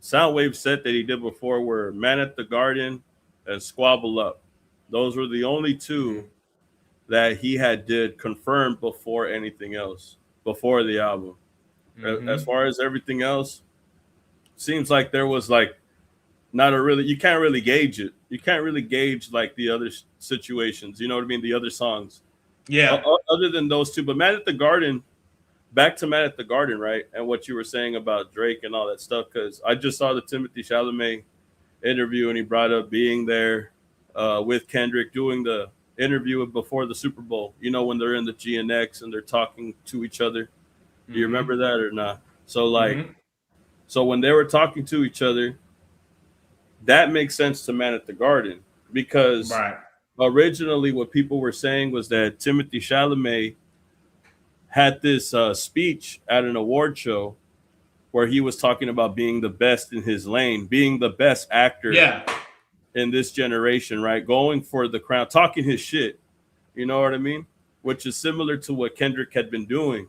Soundwave said that he did before were Man at the Garden and Squabble Up. Those were the only two that he had did confirmed before anything else, before the album. Mm-hmm. As far as everything else, seems like there was like not a really, you can't really gauge it. You can't really gauge like the other situations, you know what I mean? The other songs. Yeah. Other than those two. But Man at the Garden, back to Man at the Garden, right? And what you were saying about Drake and all that stuff, because I just saw the Timothée Chalamet interview and he brought up being there with Kendrick doing the interview before the Super Bowl, you know, when they're in the GNX and they're talking to each other. Do you remember that or not? So like, so when they were talking to each other, that makes sense to Man at the Garden because originally what people were saying was that Timothée Chalamet had this speech at an award show where he was talking about being the best in his lane, being the best actor in this generation, right? Going for the crown, talking his shit. You know what I mean? Which is similar to what Kendrick had been doing.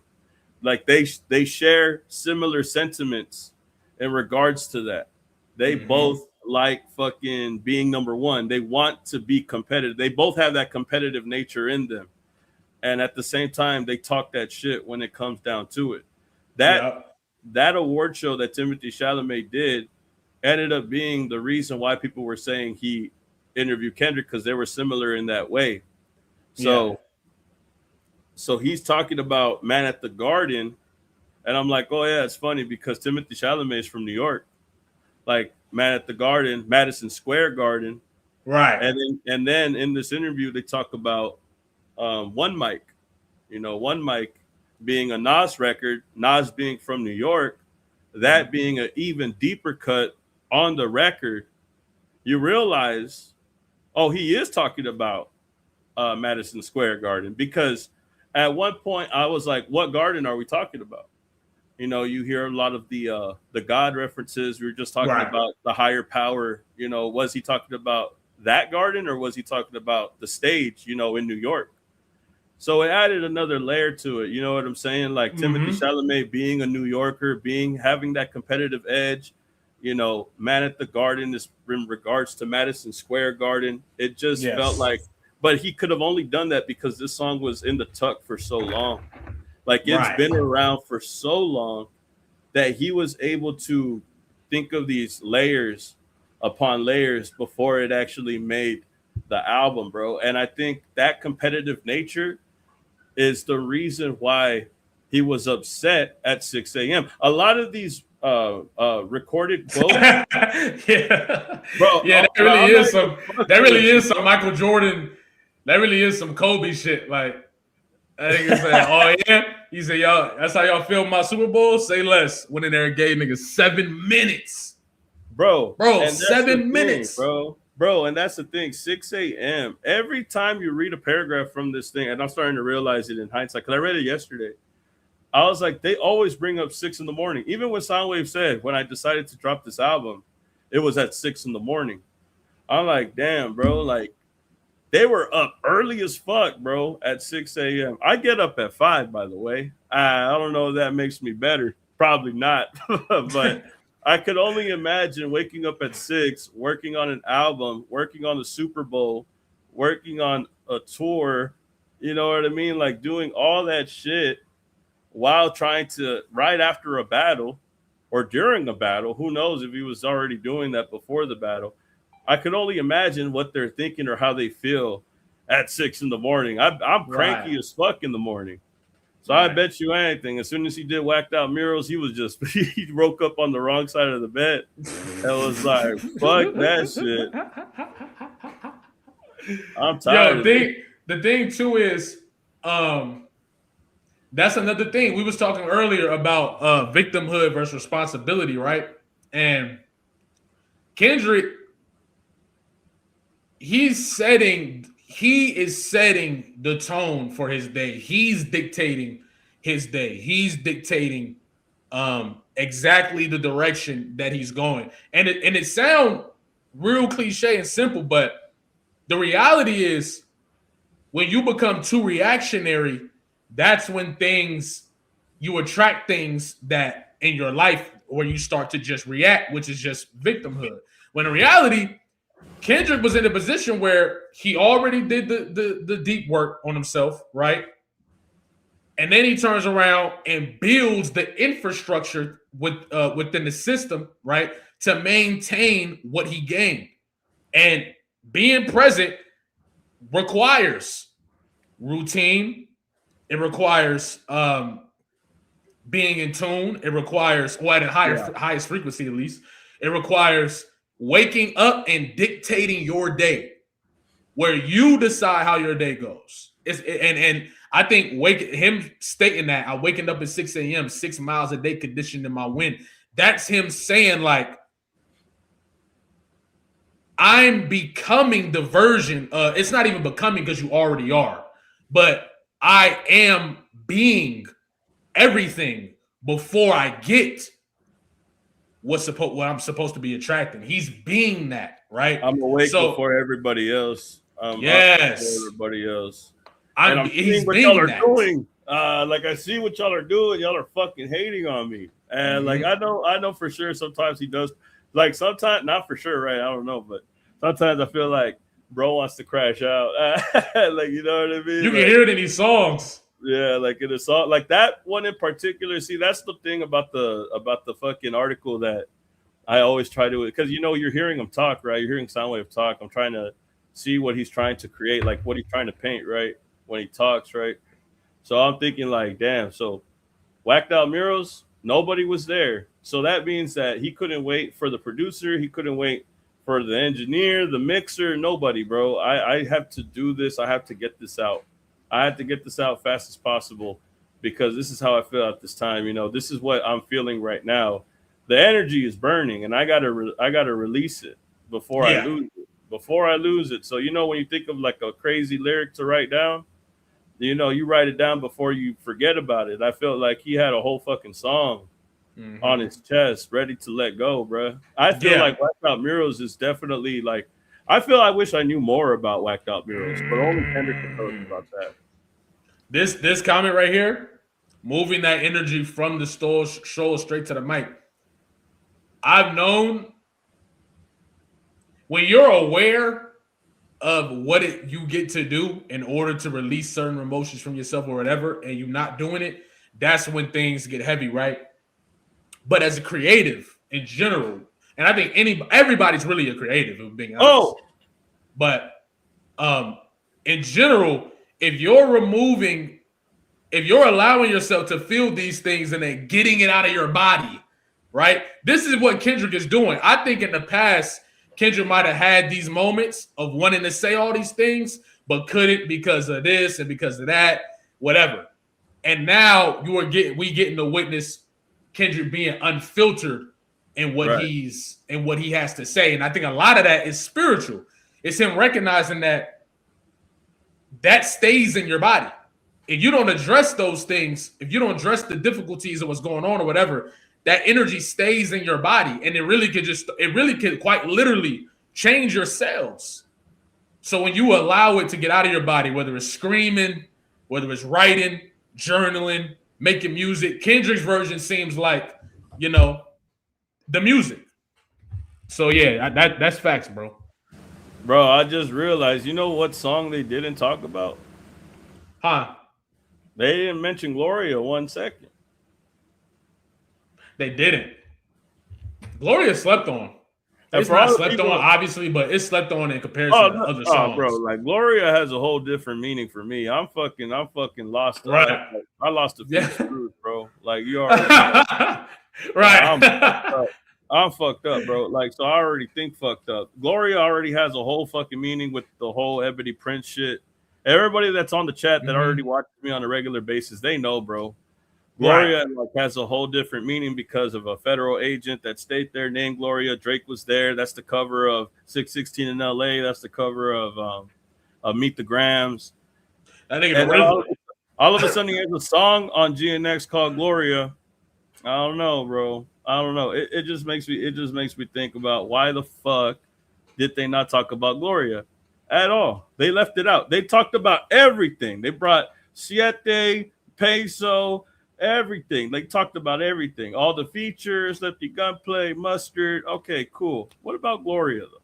Like they share similar sentiments in regards to that. They both like fucking being number one. They want to be competitive. They both have that competitive nature in them. And at the same time, they talk that shit when it comes down to it. That award show that Timothée Chalamet did ended up being the reason why people were saying he interviewed Kendrick, because they were similar in that way. So he's talking about Man at the Garden, and I'm like, oh yeah, it's funny because Timothée Chalamet is from New York. Like Man at the Garden, Madison Square Garden. Right. And then in this interview, they talk about One Mic. You know, One Mic being a Nas record, Nas being from New York, that being an even deeper cut on the record you realize, oh, he is talking about Madison Square Garden, because at one point I was like, what garden are we talking about? You know, you hear a lot of the God references. We were just talking about the higher power. You know, was he talking about that garden, or was he talking about the stage, you know, in New York? So it added another layer to it. You know what I'm saying? Like Timothy Chalamet being a New Yorker, having that competitive edge. You know, Man at the Garden is in regards to Madison Square Garden. It just felt like, but he could have only done that because this song was in the tuck for so long. Like it's been around for so long that he was able to think of these layers upon layers before it actually made the album, bro. And I think that competitive nature is the reason why he was upset at 6 a.m. A lot of these recorded quotes, bro. Yeah, that really is some Michael Jordan. That really is some Kobe shit. Like, I think it's like, oh yeah, he said, y'all, that's how y'all feel my Super Bowl. Say less. Went in there and gave niggas 7 minutes, bro. 7 minutes, bro. And that's the thing. 6 a.m. Every time you read a paragraph from this thing, and I'm starting to realize it in hindsight because I read it yesterday. I was like, they always bring up 6 in the morning. Even when Soundwave said, when I decided to drop this album, it was at 6 in the morning. I'm like, damn, bro. Like, they were up early as fuck, bro, at 6 a.m. I get up at 5, by the way. I don't know if that makes me better. Probably not. But I could only imagine waking up at 6, working on an album, working on the Super Bowl, working on a tour. You know what I mean? Like doing all that shit while trying to, right after a battle or during a battle. Who knows if he was already doing that before the battle. I could only imagine what they're thinking or how they feel at 6 in the morning. I'm cranky as fuck in the morning. So I bet you anything. As soon as he did Whacked Out Murals, he was just, he woke up on the wrong side of the bed. And was like, fuck that shit. I'm tired. The thing too is, that's another thing. We was talking earlier about victimhood versus responsibility, right? And Kendrick, he is setting the tone for his day. He's dictating his day. He's dictating exactly the direction that he's going. And it sounds real cliche and simple, but the reality is when you become too reactionary, that's when you attract things that in your life where you start to just react, which is just victimhood. When in reality, Kendrick was in a position where he already did the deep work on himself, right? And then he turns around and builds the infrastructure within the system, right, to maintain what he gained. And being present requires routine. It requires being in tune. It requires, or at a highest frequency at least, it requires waking up and dictating your day, where you decide how your day goes. And I think him stating that I'm waking up at 6 a.m., 6 miles a day conditioned in my wind. That's him saying, like, I'm becoming the version. It's not even becoming because you already are, but I am being everything before I get what I'm supposed to be attracting. He's being that, right? I'm awake before everybody else. Yes, before everybody else. I'm seeing what y'all are doing. Like I see what y'all are doing. Y'all are fucking hating on me. And like I know for sure sometimes he does. Like sometimes, not for sure, right? I don't know, but sometimes I feel like bro wants to crash out. Like, you know what I mean? You can hear it in these songs. Yeah, like in a song, like that one in particular. See, that's the thing about the fucking article that I always try to, because you know you're hearing him talk, right? You're hearing Soundwave talk. I'm trying to see what he's trying to create, like what he's trying to paint, right? When he talks, right? So I'm thinking like, damn. So Whacked Out Murals, nobody was there. So that means that he couldn't wait for the producer. He couldn't wait for the engineer, the mixer, nobody, bro. I have to do this. I have to get this out. I have to get this out fast as possible because this is how I feel at this time. You know, this is what I'm feeling right now. The energy is burning and I gotta release it. before I lose it. Before I lose it. So when you think of like a crazy lyric to write down, you write it down before you forget about it. I felt like he had a whole fucking song on his chest, ready to let go, bro. I feel like Whacked Out Murals is definitely like. I wish I knew more about Whacked Out Murals, but only Kendrick can tell us about that. This comment right here, moving that energy from the show straight to the mic. I've known when you're aware of what you get to do in order to release certain emotions from yourself or whatever, and you're not doing it, that's when things get heavy, right? But as a creative in general, and I think everybody's really a creative, if I'm being honest. But in general, if you're allowing yourself to feel these things and then getting it out of your body, right? This is what Kendrick is doing. I think in the past, Kendrick might have had these moments of wanting to say all these things, but couldn't because of this and because of that, whatever. And now we getting to witness Kendrick being unfiltered in what he has to say. And I think a lot of that is spiritual. It's him recognizing that stays in your body. If you don't address those things, if you don't address the difficulties of what's going on or whatever, that energy stays in your body, and it really could quite literally change your cells. So when you allow it to get out of your body, whether it's screaming, whether it's writing, journaling, making music, Kendrick's version seems like, the music. So yeah, that's facts, bro. Bro, I just realized, what song they didn't talk about? Huh? They didn't mention Gloria 1 second. They didn't. Gloria slept on. It's not slept on, obviously, but it's slept on in comparison to other songs. Bro, like Gloria has a whole different meaning for me. I'm fucking lost. Right. I lost a few screws, bro. Like you already. Right. I'm fucked up, bro. Like, so I already think fucked up. Gloria already has a whole fucking meaning with the whole Ebony Prince shit. Everybody that's on the chat that already watches me on a regular basis, they know, bro. Gloria has a whole different meaning because of a federal agent that stayed there named Gloria. Drake was there. That's the cover of 616 in LA. That's the cover of Meet the Grams. I think it's all of a sudden he has a song on GNX called Gloria. I don't know, bro. I don't know. It just makes me think about why the fuck did they not talk about Gloria at all? They left it out. They talked about everything. They brought Siete, Peso, everything. They talked about everything. All the features, Lefty Gunplay, Mustard. Okay, cool. What about Gloria though?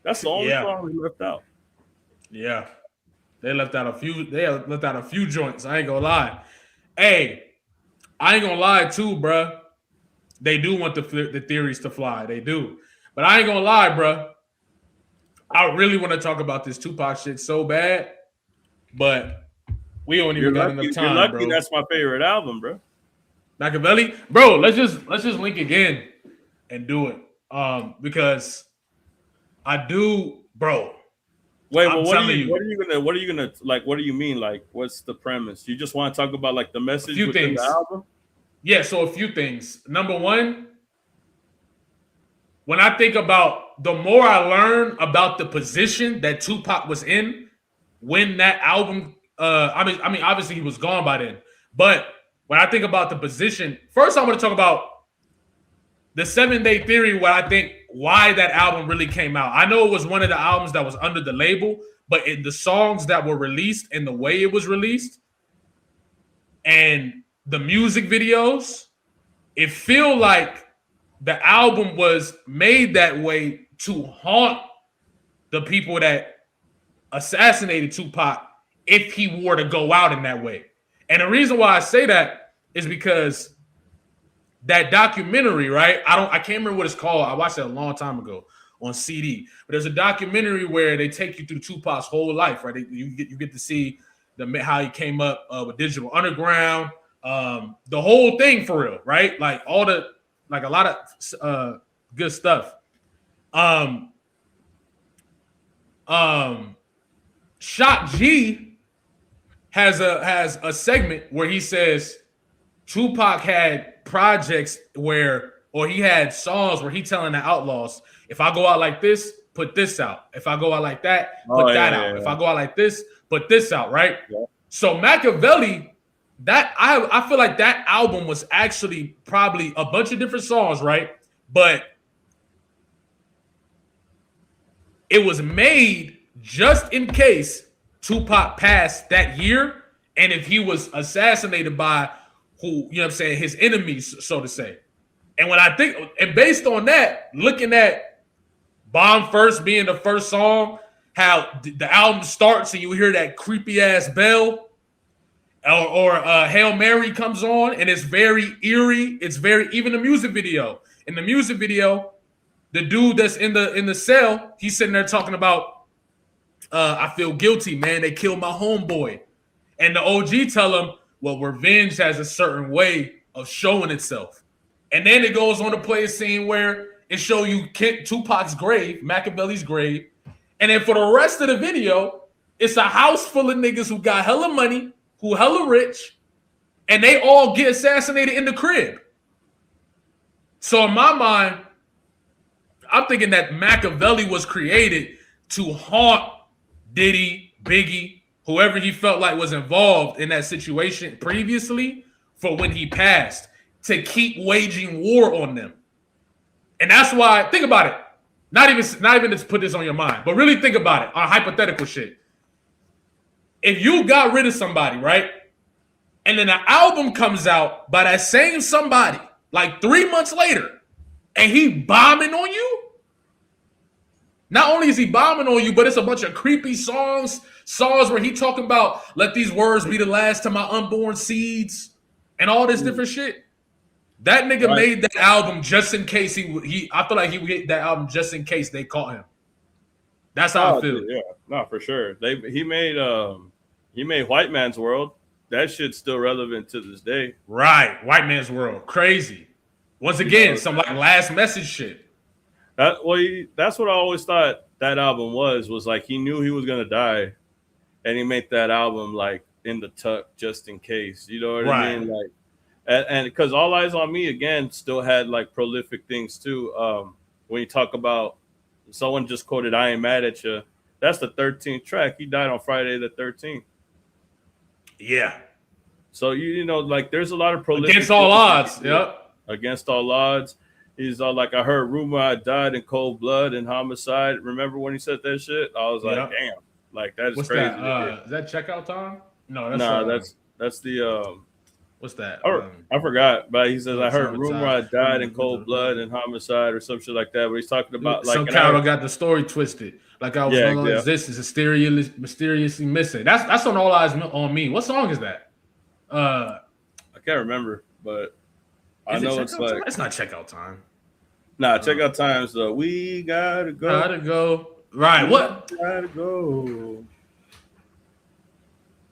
That's the only song they left out. Yeah. They left out a few joints. I ain't gonna lie. Hey, I ain't gonna lie too, bruh. They do want the theories to fly. They do. But I ain't gonna lie, bruh. I really want to talk about this Tupac shit so bad, but we don't even got enough time, you're lucky bro. That's my favorite album, bro. Machiavelli? Bro, let's just link again and do it. Because I do, bro. Wait, well, what are you gonna like? What do you mean? Like, what's the premise? You just want to talk about like the message within the album? Yeah, so a few things. Number one, when I think about the more I learn about the position that Tupac was in when that album, I mean, obviously he was gone by then. But when I think about the position, first I want to talk about the 7 Day Theory, why that album really came out. I know it was one of the albums that was under the label, but in the songs that were released and the way it was released and the music videos, it feel like the album was made that way to haunt the people that assassinated Tupac if he were to go out in that way. And the reason why I say that is because that documentary, right? I can't remember what it's called. I watched it a long time ago on CD. But there's a documentary where they take you through Tupac's whole life, right? You get to see how he came up with Digital Underground, the whole thing for real, right? Like a lot of good stuff. Shock G has a segment where he says Tupac had projects where Or he had songs where he telling the outlaws, if I go out like this, put this out. If I go out like that, put that out. If I go out like this, put this out, right? Yeah. So Machiavelli, that I feel like that album was actually probably a bunch of different songs, right? But it was made just in case Tupac passed that year, and if he was assassinated by who, you know what I'm saying, his enemies, so to say. And when I think, and based on that, looking at Bomb First being the first song, how the album starts and you hear that creepy ass bell, or Hail Mary comes on, and it's very eerie. It's very, even the music video. In the music video, the dude that's in the cell, he's sitting there talking about, I feel guilty, man. They killed my homeboy. And the OG tell him, well, revenge has a certain way of showing itself. And then it goes on to play a scene where it show you Tupac's grave, Machiavelli's grave. And then for the rest of the video, it's a house full of niggas who got hella money, who hella rich, and they all get assassinated in the crib. So in my mind, I'm thinking that Machiavelli was created to haunt Diddy, Biggie, whoever he felt like was involved in that situation previously for when he passed, to keep waging war on them. And that's why, think about it. Not even to put this on your mind, but really think about it on hypothetical shit. If you got rid of somebody, right? And then an album comes out by that same somebody, like 3 months later, and he bombing on you. Not only is he bombing on you, but it's a bunch of creepy songs where he talking about, let these words be the last to my unborn seeds and all this different shit. That nigga made that album just in case I feel like he would get that album just in case they caught him. That's how I feel. Yeah, no, for sure. He made White Man's World. That shit's still relevant to this day. Right. White Man's World. Crazy. Once again, some like last message shit. That's what I always thought that album was like he knew he was gonna die, and he made that album like in the tuck just in case. You know what I mean? Like, and because All Eyes on Me again still had like prolific things too. When you talk about, someone just quoted "I Ain't Mad at You," that's the 13th track. He died on Friday the 13th. Yeah. So you know, like there's a lot of prolific against all odds. Yep. Against all odds. He's all like, I heard rumor I died in cold blood and homicide. Remember when he said that shit? I was like, damn, like that is What's crazy. That? Is that Checkout Time? No, that's the what's that? I forgot, but he says I heard rumor I died in cold blood and homicide or some shit like that. But he's talking about like some Carol got the story twisted. Like I was going to exist is mysteriously missing. That's on All Eyes on Me. What song is that? I can't remember, but I know it's like it's not Checkout Time. Nah, Checkout Time's we gotta go. Gotta go. Right. What? Gotta go.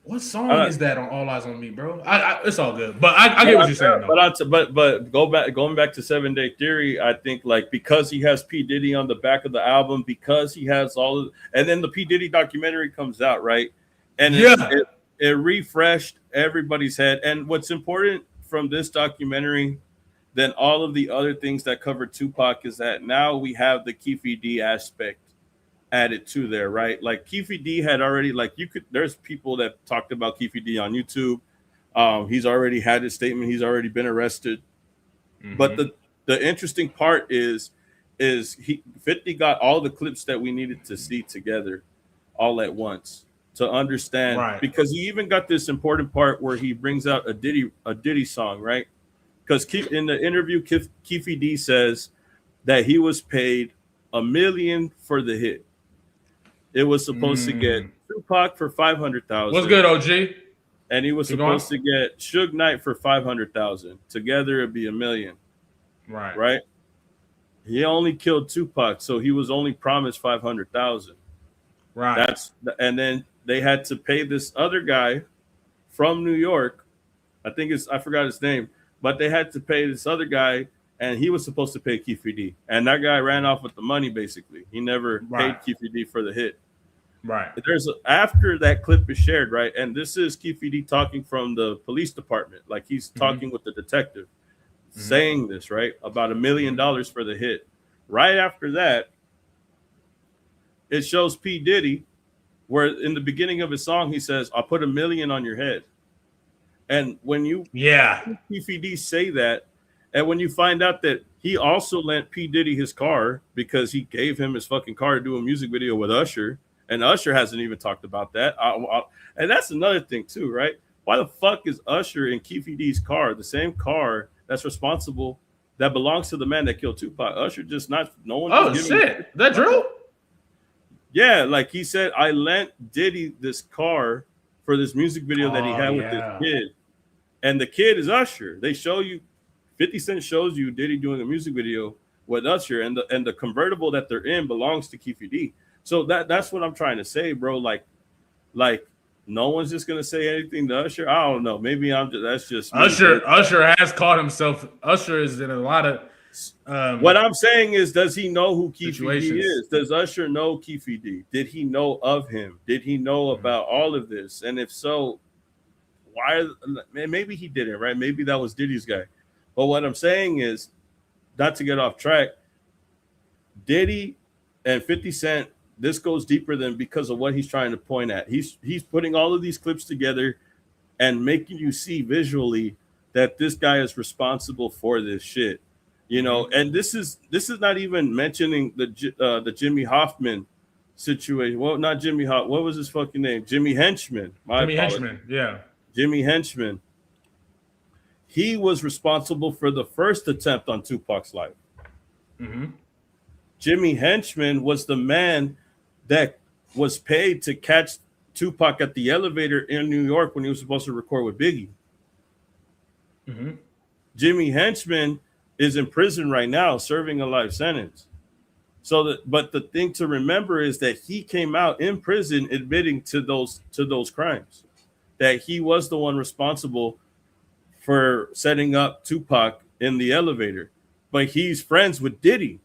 What song is that on All Eyes on Me, bro? It's all good, but I get what you're saying. But going back to 7 Day Theory, I think like because he has P Diddy on the back of the album, because he has and then the P Diddy documentary comes out, right? And it refreshed everybody's head. And what's important from this documentary than all of the other things that cover Tupac is that now we have the Keefe D aspect added to there, right? Like Keefe D had already, like there's people that talked about Keefe D on YouTube. He's already had his statement. He's already been arrested. Mm-hmm. But the interesting part is 50 got all the clips that we needed to see together all at once to understand, because he even got this important part where he brings out a Diddy song, right? Because in the interview, Keefe D says that he was paid $1 million for the hit. It was supposed to get Tupac for $500,000. What's good, OG? And he was supposed to get Suge Knight for $500,000. Together, it'd be $1 million. Right. He only killed Tupac, so he was only promised $500,000. Right. And then they had to pay this other guy from New York. I forgot his name. But they had to pay this other guy, and he was supposed to pay Keefe D. And that guy ran off with the money, basically. He never paid Keefe D for the hit. Right. After that clip is shared, right? And this is Keefe D talking from the police department. Like he's talking with the detective. saying this, right? About $1 million for the hit. Right after that, it shows P. Diddy, where in the beginning of his song, he says, I'll put $1 million on your head. And when you PFD say that, and when you find out that he also lent P. Diddy his car because he gave him his fucking car to do a music video with Usher, and Usher hasn't even talked about that. And that's another thing too, right? Why the fuck is Usher in Keefe D's car, the same car that's responsible, that belongs to the man that killed Tupac? Usher just not, no one. Oh shit, that true? Yeah, like he said, I lent Diddy this car for this music video that he had with this kid. And the kid is Usher. They show you, 50 Cent shows you Diddy doing a music video with Usher, and the convertible that they're in belongs to Keefe D. So that's what I'm trying to say, bro. Like no one's just gonna say anything to Usher. I don't know. Maybe that's just me. Usher has caught himself. Usher is in a lot of. What I'm saying is, does he know who Keefe D is? Does Usher know Keefe D? Did he know of him? Did he know about all of this? And if so, why? Maybe he didn't, right? Maybe that was Diddy's guy. But what I'm saying is, not to get off track, Diddy and 50 Cent, this goes deeper than because of what he's trying to point at. He's putting all of these clips together and making you see visually that this guy is responsible for this shit. You know, and this is not even mentioning the Jimmy Hoffman situation. Well, not Jimmy Hoffman. What was his fucking name? Jimmy Henchman. Jimmy Henchman. He was responsible for the first attempt on Tupac's life. Jimmy Henchman was the man that was paid to catch Tupac at the elevator in New York when he was supposed to record with Biggie. Jimmy Henchman is in prison right now serving a life sentence. But the thing to remember is that he came out in prison admitting to those crimes, that he was the one responsible for setting up Tupac in the elevator, but he's friends with Diddy.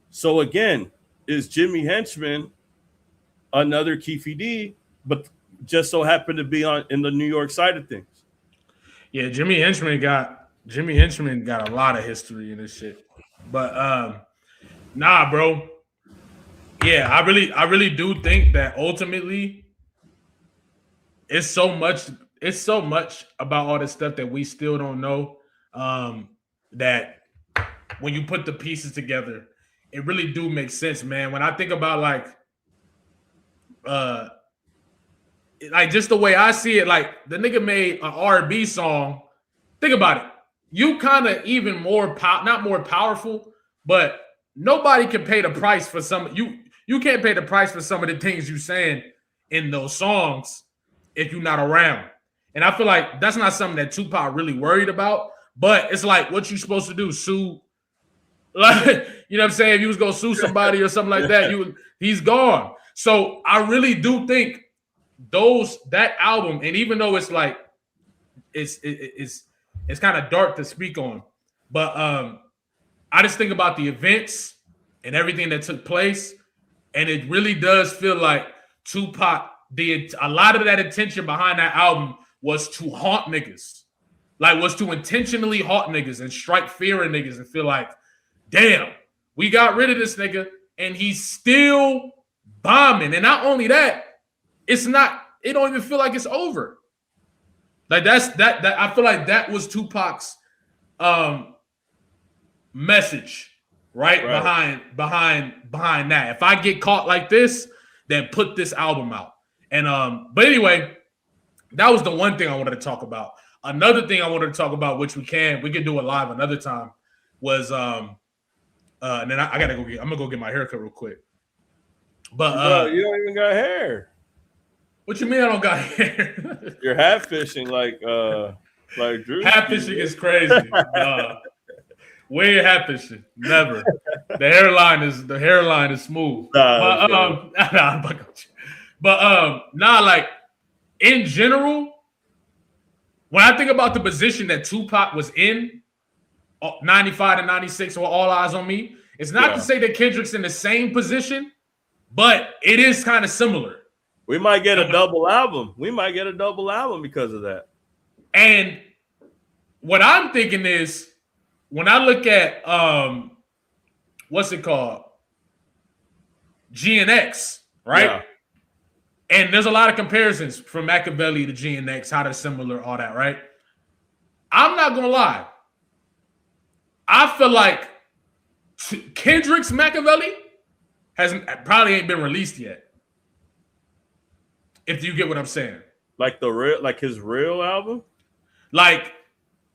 So again, is Jimmy Henchman another Keefe D, but just so happened to be in the New York side of things? Yeah, Jimmy Henchman got a lot of history in this shit. But nah, bro. Yeah, I really do think that ultimately it's so much about all this stuff that we still don't know. That when you put the pieces together, it really do make sense, man. When I think about like just the way I see it, like the nigga made an R&B song. Think about it. You kind of even more not more powerful, but nobody can pay the price for some. You can't pay the price for some of the things you saying in those songs if you're not around. And I feel like that's not something that Tupac really worried about. But it's like, what you supposed to do? Sue? Like, you know what I'm saying? If you was gonna sue somebody or something like that, he's gone. So I really do think that album, and even though it's like it's kind of dark to speak on, but I just think about the events and everything that took place, and it really does feel like Tupac a lot of that attention behind that album was to haunt niggas, like was to intentionally haunt niggas and strike fear in niggas and feel like, damn, we got rid of this nigga and he's still bombing. And not only that, it don't even feel like it's over. Like that I feel like that was Tupac's message, right? Behind that. If I get caught like this, then put this album out. And but anyway, that was the one thing I wanted to talk about. Another thing I wanted to talk about, which we can do it live another time, was and then I'm gonna go get my haircut real quick. But you don't even got hair. What you mean I don't got hair? You're hat fishing like Drew. Hat fishing is crazy. We ain't hat fishing. Never. The hairline is smooth. Like in general, when I think about the position that Tupac was in, 95 to 96 or All Eyes on Me, it's not to say that Kendrick's in the same position, but it is kind of similar. We might get a double album. We might get a double album because of that. And what I'm thinking is when I look at what's it called? GNX, right? Yeah. And there's a lot of comparisons from Machiavelli to GNX, how they're similar, all that, right? I'm not gonna lie. I feel like Kendrick's Machiavelli probably ain't been released yet. If you get what I'm saying. Like his real album? Like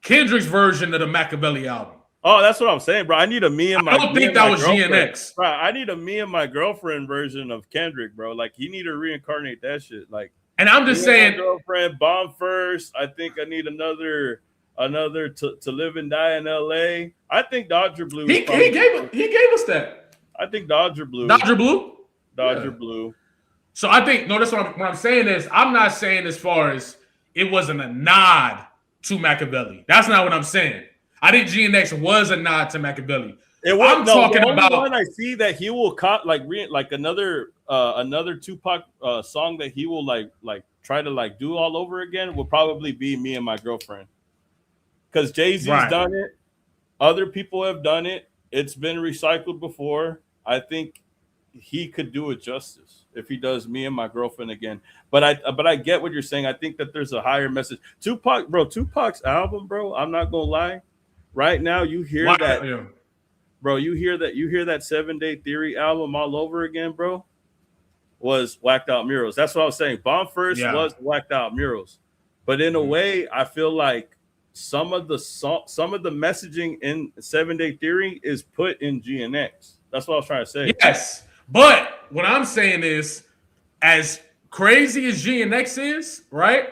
Kendrick's version of the Machiavelli album. Oh, that's what I'm saying, bro. I need a me and my. I don't think that was GNX. Bro, I need a me and my girlfriend version of Kendrick, bro. Like he need to reincarnate that shit. Like, and I'm just saying, girlfriend, Bomb First. I think I need another to live and die in LA. I think Dodger Blue. He gave us that. I think Dodger Blue. Dodger Blue. Blue. So I think that's what I'm saying is I'm not saying as far as it wasn't a nod to Machiavelli. That's not what I'm saying. I think GNX was a nod to Machiavelli. I'm talking about one I see that he will cut like another Tupac song that he will like try to like do all over again will probably be Me and My Girlfriend. Because Jay-Z's done it. Other people have done it. It's been recycled before. I think he could do it justice if he does Me and My Girlfriend again. But I get what you're saying. I think that there's a higher message. Tupac's album, bro, I'm not gonna lie. Right now, you hear that, bro. You hear that 7 Day Theory album all over again, bro. Was Whacked Out Murals. That's what I was saying. Bomb First was Whacked Out Murals, but in a way, I feel like some of the messaging in 7 Day Theory is put in GNX. That's what I was trying to say. Yes, but what I'm saying is, as crazy as GNX is, right?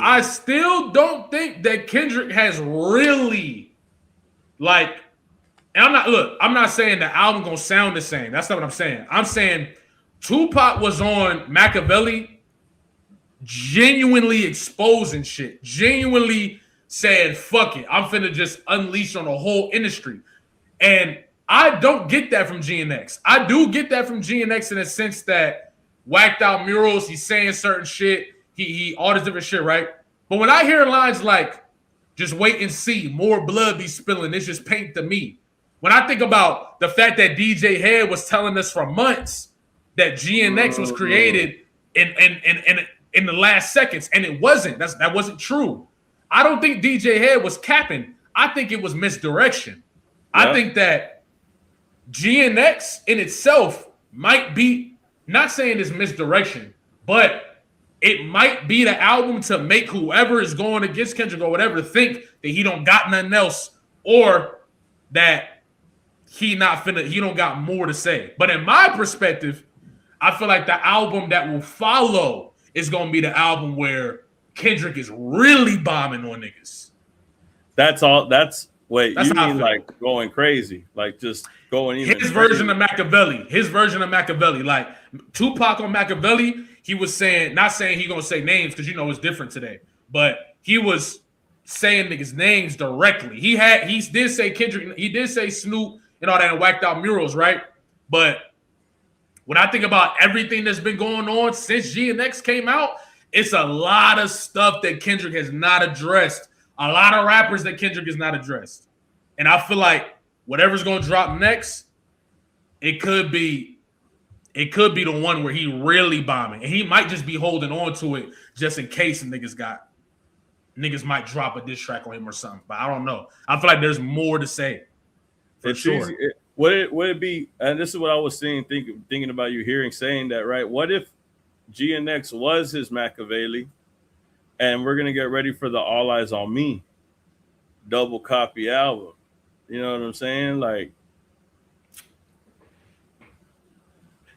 I still don't think that Kendrick has really, like, and I'm not saying the album gonna sound the same. That's not what I'm saying. I'm saying Tupac was on Machiavelli genuinely exposing shit, genuinely saying, fuck it, I'm finna just unleash on the whole industry. And I don't get that from GNX. I do get that from GNX in a sense that Whacked Out Murals, he's saying certain shit. He all this different shit, right? But when I hear lines like, just wait and see, more blood be spilling, it's just paint to me. When I think about the fact that DJ Head was telling us for months that GNX was created in the last seconds, and it wasn't. That wasn't true. I don't think DJ Head was capping. I think it was misdirection. I think that GNX in itself might be, not saying it's misdirection, but it might be the album to make whoever is going against Kendrick or whatever think that he don't got nothing else, or that he don't got more to say. But in my perspective, I feel like the album that will follow is going to be the album where Kendrick is really bombing on niggas. That's all. You mean like going crazy, like just going even his version of Machiavelli. Like Tupac on Machiavelli, he was saying, not saying he gonna say names because it's different today, but he was saying niggas' names directly. He did say Kendrick, he did say Snoop and all that and Whacked Out Murals, right? But when I think about everything that's been going on since GNX came out, it's a lot of stuff that Kendrick has not addressed. A lot of rappers that Kendrick has not addressed. And I feel like whatever's going to drop next, it could be the one where he really bombing. And he might just be holding on to it just in case niggas might drop a diss track on him or something. But I don't know. I feel like there's more to say. For sure. Would it be, and this is what I was thinking about you saying that, right? What if GNX was his Machiavelli? And we're going to get ready for the All Eyes on Me double copy album. You know what I'm saying? Like,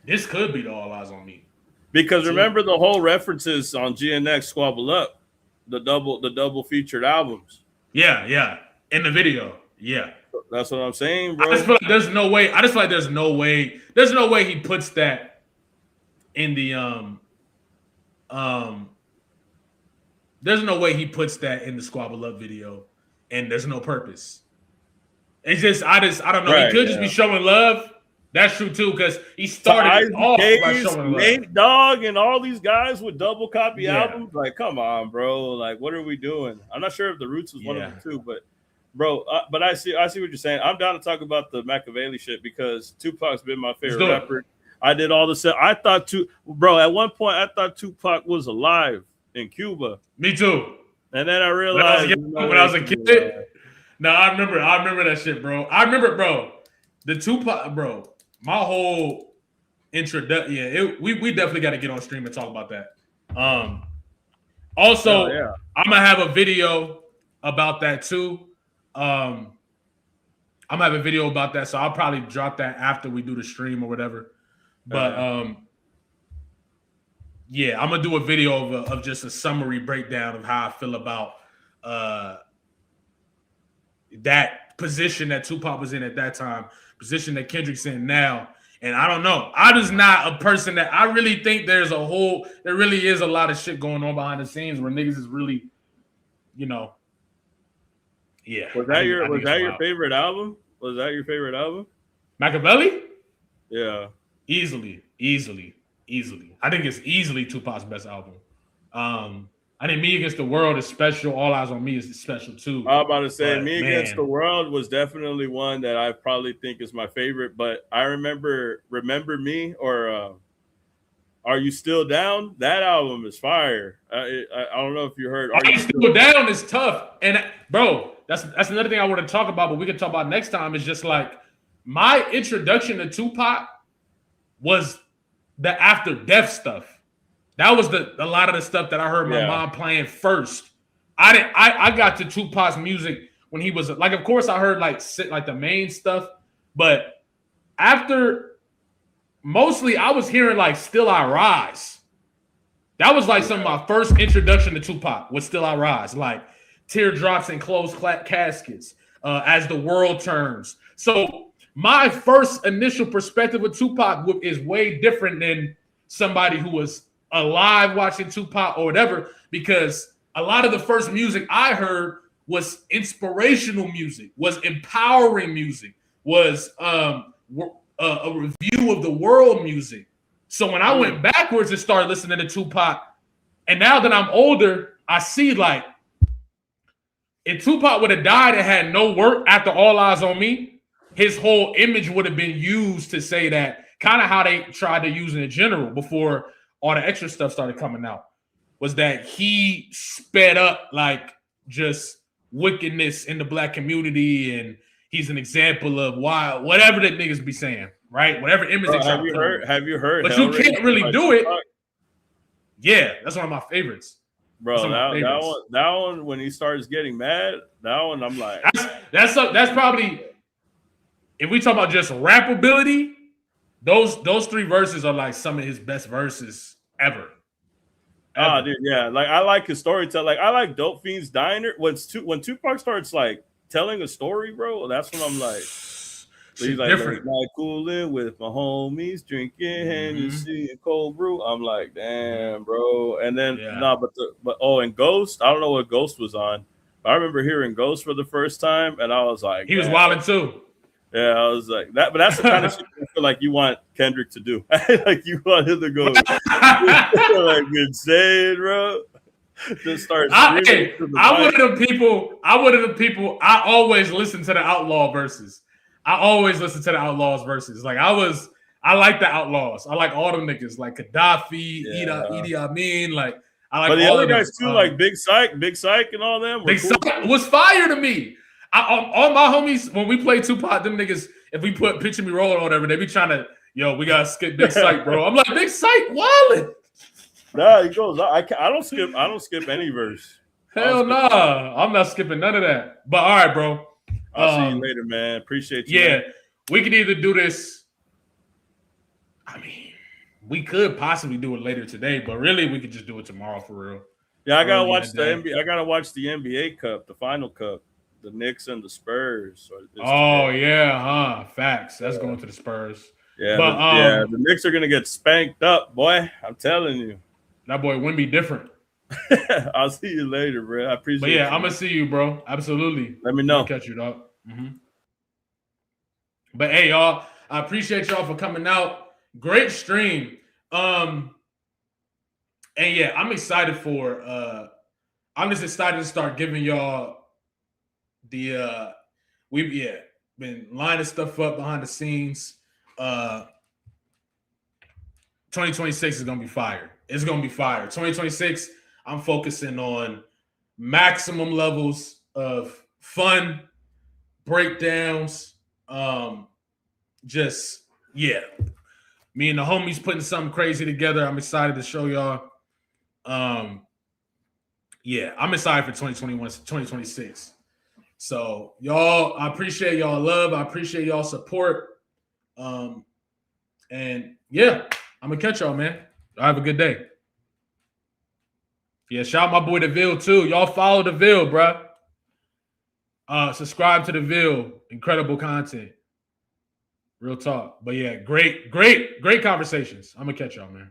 this could be the All Eyes on Me. Because remember the whole references on GNX Squabble Up, the double featured albums. Yeah. In the video. Yeah. That's what I'm saying, bro. I just feel like there's no way he puts that in the there's no way he puts that in the Squabble Up video, and there's no purpose. It's just I don't know. Right, he could just be showing love, That's true too, because he started it off by showing love. Nate Dogg and all these guys with double copy albums. Like, come on, bro. Like, what are we doing? I'm not sure if the Roots was one of them too, but bro, but I see what you're saying. I'm down to talk about the Machiavelli shit because Tupac's been my favorite rapper. I did all the stuff. I thought at one point I thought Tupac was alive in Cuba. Me too. And then I realized when I was a kid. No, I remember that shit, bro. I remember, bro. The Tupac, bro. My whole introduction, we definitely got to get on stream and talk about that. Also, I'm gonna have a video about that too. I'm gonna have a video about that, so I'll probably drop that after we do the stream or whatever. But I'm gonna do a video of just a summary breakdown of how I feel about that position that Tupac was in at that time, position that Kendrick's in now. And I don't know. I'm just not a person that I really think there really is a lot of shit going on behind the scenes where niggas is really, Was that your favorite album? Was that your favorite album? Machiavelli? Yeah. Easily. I think it's easily Tupac's best album. I think Me Against the World is special. All Eyes on Me is special too. I was about to say Me Against the World was definitely one that I probably think is my favorite. But I Remember Me or Are You Still Down? That album is fire. I don't know if you heard. Are You Still Down is tough. And bro, that's another thing I want to talk about, but we can talk about next time. Is just like my introduction to Tupac was the After Death stuff. That was a lot of the stuff that I heard my mom playing first. I got to Tupac's music when he was like, of course I heard like the main stuff, but after mostly I was hearing like Still I Rise. That was like some of my first introduction to Tupac was Still I Rise, like Teardrops and Closed Caskets, As the World Turns. So my first initial perspective of Tupac is way different than somebody who was alive watching Tupac or whatever, because a lot of the first music I heard was inspirational music, was empowering music, was a review of the world music. So when I went backwards and started listening to Tupac, and now that I'm older, I see like if Tupac would have died and had no work after All Eyes on Me, his whole image would have been used to say that, kind of how they tried to use it in general before all the extra stuff started coming out, was that he sped up like just wickedness in the black community, and he's an example of why whatever that niggas be saying, right? Whatever image they try to put on. Have you heard? But you can't really do it. Yeah, that's one of my favorites. Bro, that one when he starts getting mad, that one I'm like, that's probably, if we talk about just rap ability, those three verses are like some of his best verses ever. Oh, dude, yeah. Like I like his storytelling. Like I like Dope Fiend's Diner. When Tupac starts like telling a story, bro, that's when I'm like, so he's like cooling with my homies, drinking Hennessy and cold brew. I'm like, damn, bro. And then and Ghost. I don't know what Ghost was on. But I remember hearing Ghost for the first time, and I was like, he was wilding too. Yeah, I was like that, but that's the kind of shit I feel like you want Kendrick to do. Like you want him to go like insane, bro. Just start. I'm one of the people. I always listen to the Outlaw verses. I always listen to the Outlaws verses. Like I like the Outlaws. I like all them niggas, like Gaddafi, Idi Amin. Like I like. But the other guys too, like Big Psych, and all them. Big Psych was fire to me. All my homies, when we play Tupac, them niggas, if we put Picture Me Rolling or whatever, they be trying to, we gotta skip Big Psych, bro. I'm like, Big Psych, wildin'. Nah, he goes. I don't skip any verse. Hell nah, I'm not skipping none of that. But all right, bro. I'll see you later, man. Appreciate you. Yeah, man. We could either do this. I mean, we could possibly do it later today, but really, we could just do it tomorrow for real. Yeah, I gotta watch the NBA. I gotta watch the NBA Cup, the Final Cup. The Knicks and the Spurs. Facts. That's going to the Spurs. Yeah, but the Knicks are gonna get spanked up, boy. I'm telling you. That boy Wimby different. I'll see you later, bro. I appreciate. But yeah, I'm gonna see you, bro. Absolutely. Let me know. I'll catch you, dog. But hey, y'all, I appreciate y'all for coming out. Great stream. And yeah, I'm excited for I'm just excited to start giving y'all the we've been lining stuff up behind the scenes. 2026 is gonna be fire. It's gonna be fire. 2026, I'm focusing on maximum levels of fun, breakdowns. Just me and the homies putting something crazy together. I'm excited to show y'all. I'm excited for 2021, 2026. So y'all, I appreciate y'all love. I appreciate y'all support. And yeah, I'm gonna catch y'all, man. Y'all have a good day. Yeah, shout out my boy DeVille too. Y'all follow DeVille, bro. Subscribe to DeVille. Incredible content. Real talk. But yeah, great conversations. I'm gonna catch y'all, man.